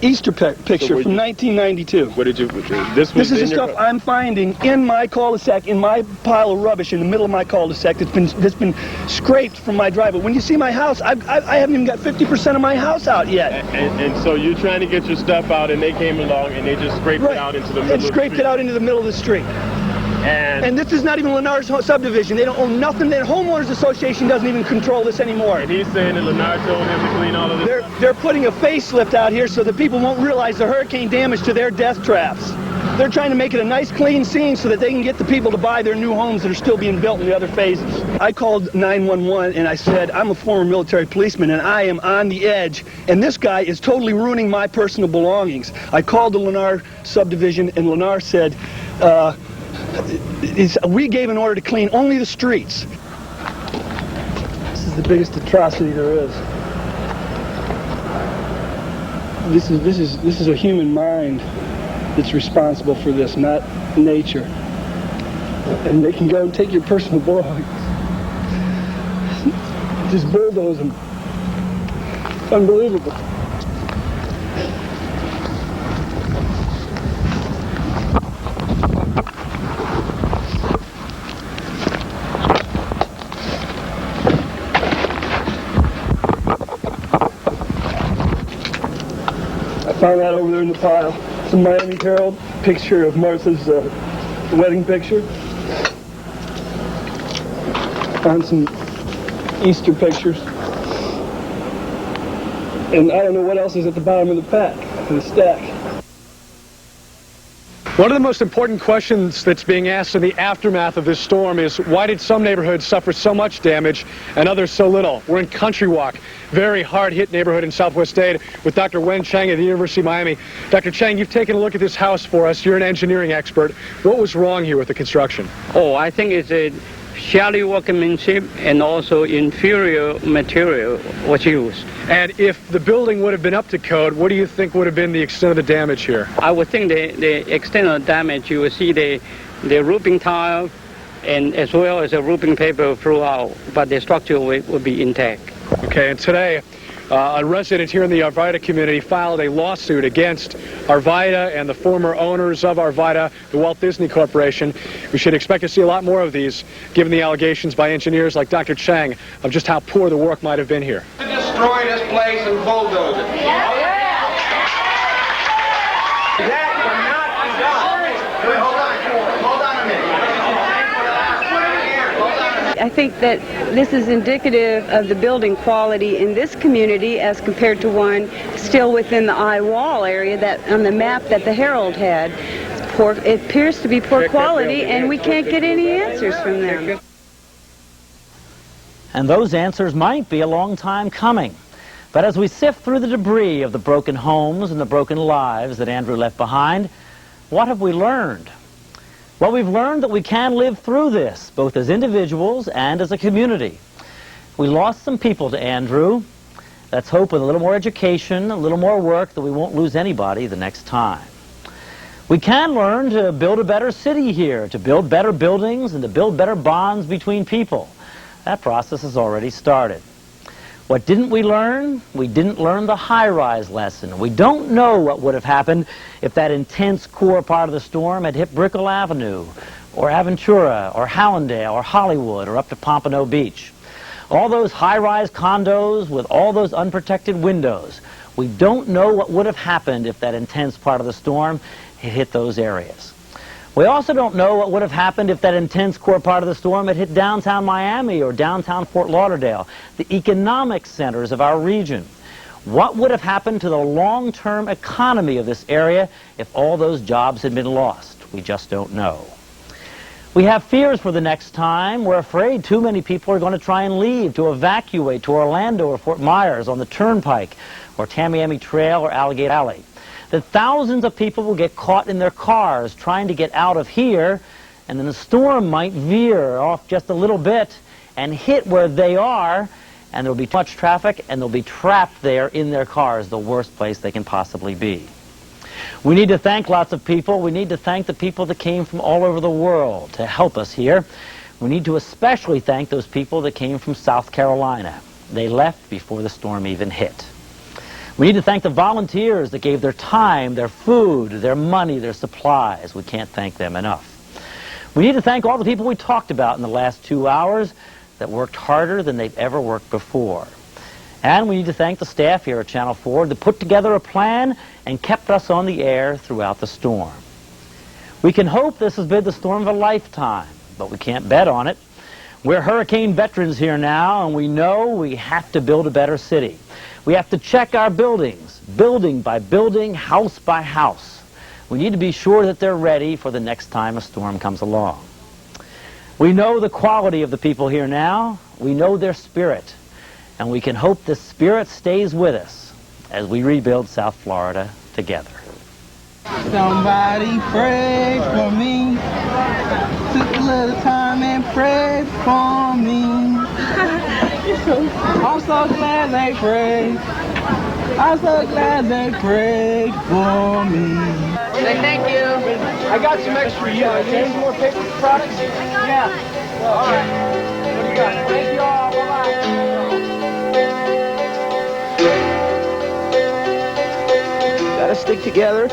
Easter picture from 1992. What did you? This is the stuff I'm finding in my cul-de-sac, in my pile of rubbish in the middle of my cul-de-sac that's been scraped from my driveway. When you see my house, I haven't even got 50% of my house out yet. And so you're trying to get your stuff out, and they came along and they just scraped it out into the middle. Scraped it out into the middle of the street. And this is not even Lennar's subdivision. They don't own nothing. The homeowners association doesn't even control this anymore. And he's saying that Lennar told him to clean all of this. They're putting a facelift out here so that people won't realize the hurricane damage to their death traps. They're trying to make it a nice, clean scene so that they can get the people to buy their new homes that are still being built in the other phases. I called 911 and I said, I'm a former military policeman and I am on the edge, and this guy is totally ruining my personal belongings. I called the Lennar subdivision and Lennar said, we gave an order to clean only the streets. This is the biggest atrocity there is. This is a human mind that's responsible for this, not nature. And they can go and take your personal belongings. Just bulldoze them. It's unbelievable. Found that over there in the pile. It's a Miami Herald picture of Martha's wedding picture. Found some Easter pictures. And I don't know what else is at the bottom of the pack, of the stack. One of the most important questions that's being asked in the aftermath of this storm is, why did some neighborhoods suffer so much damage and others so little? We're in Country Walk, very hard-hit neighborhood in Southwest Dade, with Dr. Wen Chang at the University of Miami. Dr. Chang, you've taken a look at this house for us. You're an engineering expert. What was wrong here with the construction? Oh, I think it's a shallow workmanship and also inferior material was used. And if the building would have been up to code, what do you think would have been the extent of the damage here? I would think the extent of damage, you will see the roofing tile and as well as the roofing paper throughout, but the structure would be intact. Okay, and today, a resident here in the Arvida community filed a lawsuit against Arvida and the former owners of Arvida, the Walt Disney Corporation. We should expect to see a lot more of these, given the allegations by engineers like Dr. Chang of just how poor the work might have been here. Destroy this place and bulldoze it. That cannot be done. Hold on a minute. I think that this is indicative of the building quality in this community as compared to one still within the eye wall area that on the map that the Herald had. It appears to be poor quality, and we can't get any answers from them. And those answers might be a long time coming. But as we sift through the debris of the broken homes and the broken lives that Andrew left behind, what have we learned? Well, we've learned that we can live through this, both as individuals and as a community. We lost some people to Andrew. Let's hope with a little more education, a little more work, that we won't lose anybody the next time. We can learn to build a better city here, to build better buildings and to build better bonds between people. That process has already started. What didn't we learn? We didn't learn the high-rise lesson. We don't know what would have happened if that intense core part of the storm had hit Brickell Avenue, or Aventura, or Hallandale, or Hollywood, or up to Pompano Beach. All those high-rise condos with all those unprotected windows. We don't know what would have happened if that intense part of the storm had hit those areas. We also don't know what would have happened if that intense core part of the storm had hit downtown Miami or downtown Fort Lauderdale, the economic centers of our region. What would have happened to the long-term economy of this area if all those jobs had been lost? We just don't know. We have fears for the next time. We're afraid too many people are going to try and leave, to evacuate to Orlando or Fort Myers on the Turnpike or Tamiami Trail or Alligator Alley. That thousands of people will get caught in their cars trying to get out of here, and then the storm might veer off just a little bit and hit where they are, and there'll be too much traffic, and they'll be trapped there in their cars, the worst place they can possibly be. We need to thank lots of people. We need to thank the people that came from all over the world to help us here. We need to especially thank those people that came from South Carolina. They left before the storm even hit. We need to thank the volunteers that gave their time, their food, their money, their supplies. We can't thank them enough. We need to thank all the people we talked about in the last 2 hours that worked harder than they've ever worked before. And we need to thank the staff here at Channel 4 that put together a plan and kept us on the air throughout the storm. We can hope this has been the storm of a lifetime, but we can't bet on it. We're hurricane veterans here now, and we know we have to build a better city. We have to check our buildings, building by building, house by house. We need to be sure that they're ready for the next time a storm comes along. We know the quality of the people here now. We know their spirit. And we can hope this spirit stays with us as we rebuild South Florida together. Somebody pray for me. Took a little time and prayed for me. I'm so glad they prayed. I'm so glad they prayed for me. Say thank you. I got some extra, any more paper products? Yeah. All right. What do you got? Thank you all. Bye-bye. Gotta stick together.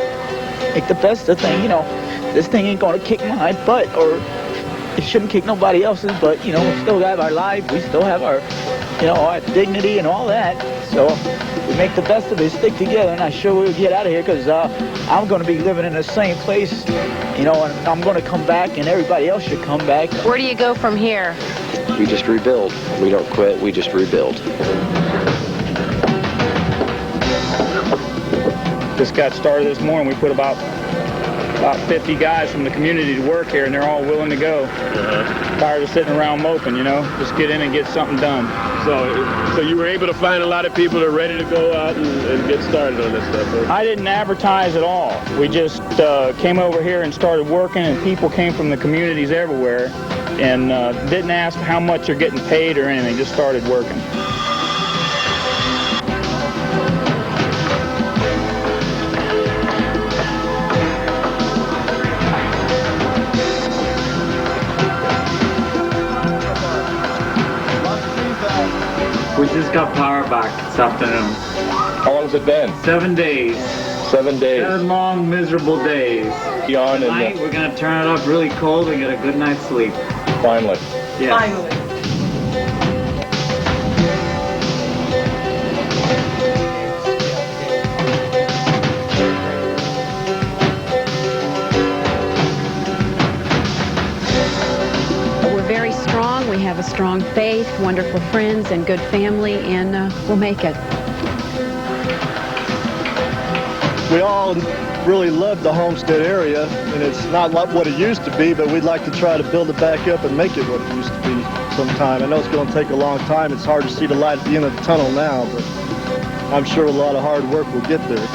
Make the best of things. You know, this thing ain't gonna kick my butt, or it shouldn't kick nobody else's, but, you know, we still have our life. We still have our, you know, our dignity and all that. So we make the best of it, stick together, and I'm sure we'll get out of here because I'm going to be living in the same place, you know, and I'm going to come back, and everybody else should come back. Where do you go from here? We just rebuild. We don't quit, we just rebuild. Just got started this morning. We put about 50 guys from the community to work here, and they're all willing to go. Tired of sitting around moping, you know. Just get in and get something done. So you were able to find a lot of people that are ready to go out and get started on this stuff, huh? I didn't advertise at all. We just came over here and started working, and people came from the communities everywhere and didn't ask how much they're getting paid or anything, just started working. We just got power back this afternoon. How long has it been? 7 days. 7 days. 7 long, miserable days. Tonight, we're going to turn it up really cold and get a good night's sleep. Finally. Yes. Finally. We're very strong. We have a strong faith, wonderful friends, and good family, and we'll make it. We all really love the Homestead area, and it's not like what it used to be, but we'd like to try to build it back up and make it what it used to be sometime. I know it's going to take a long time. It's hard to see the light at the end of the tunnel now, but I'm sure a lot of hard work will get there.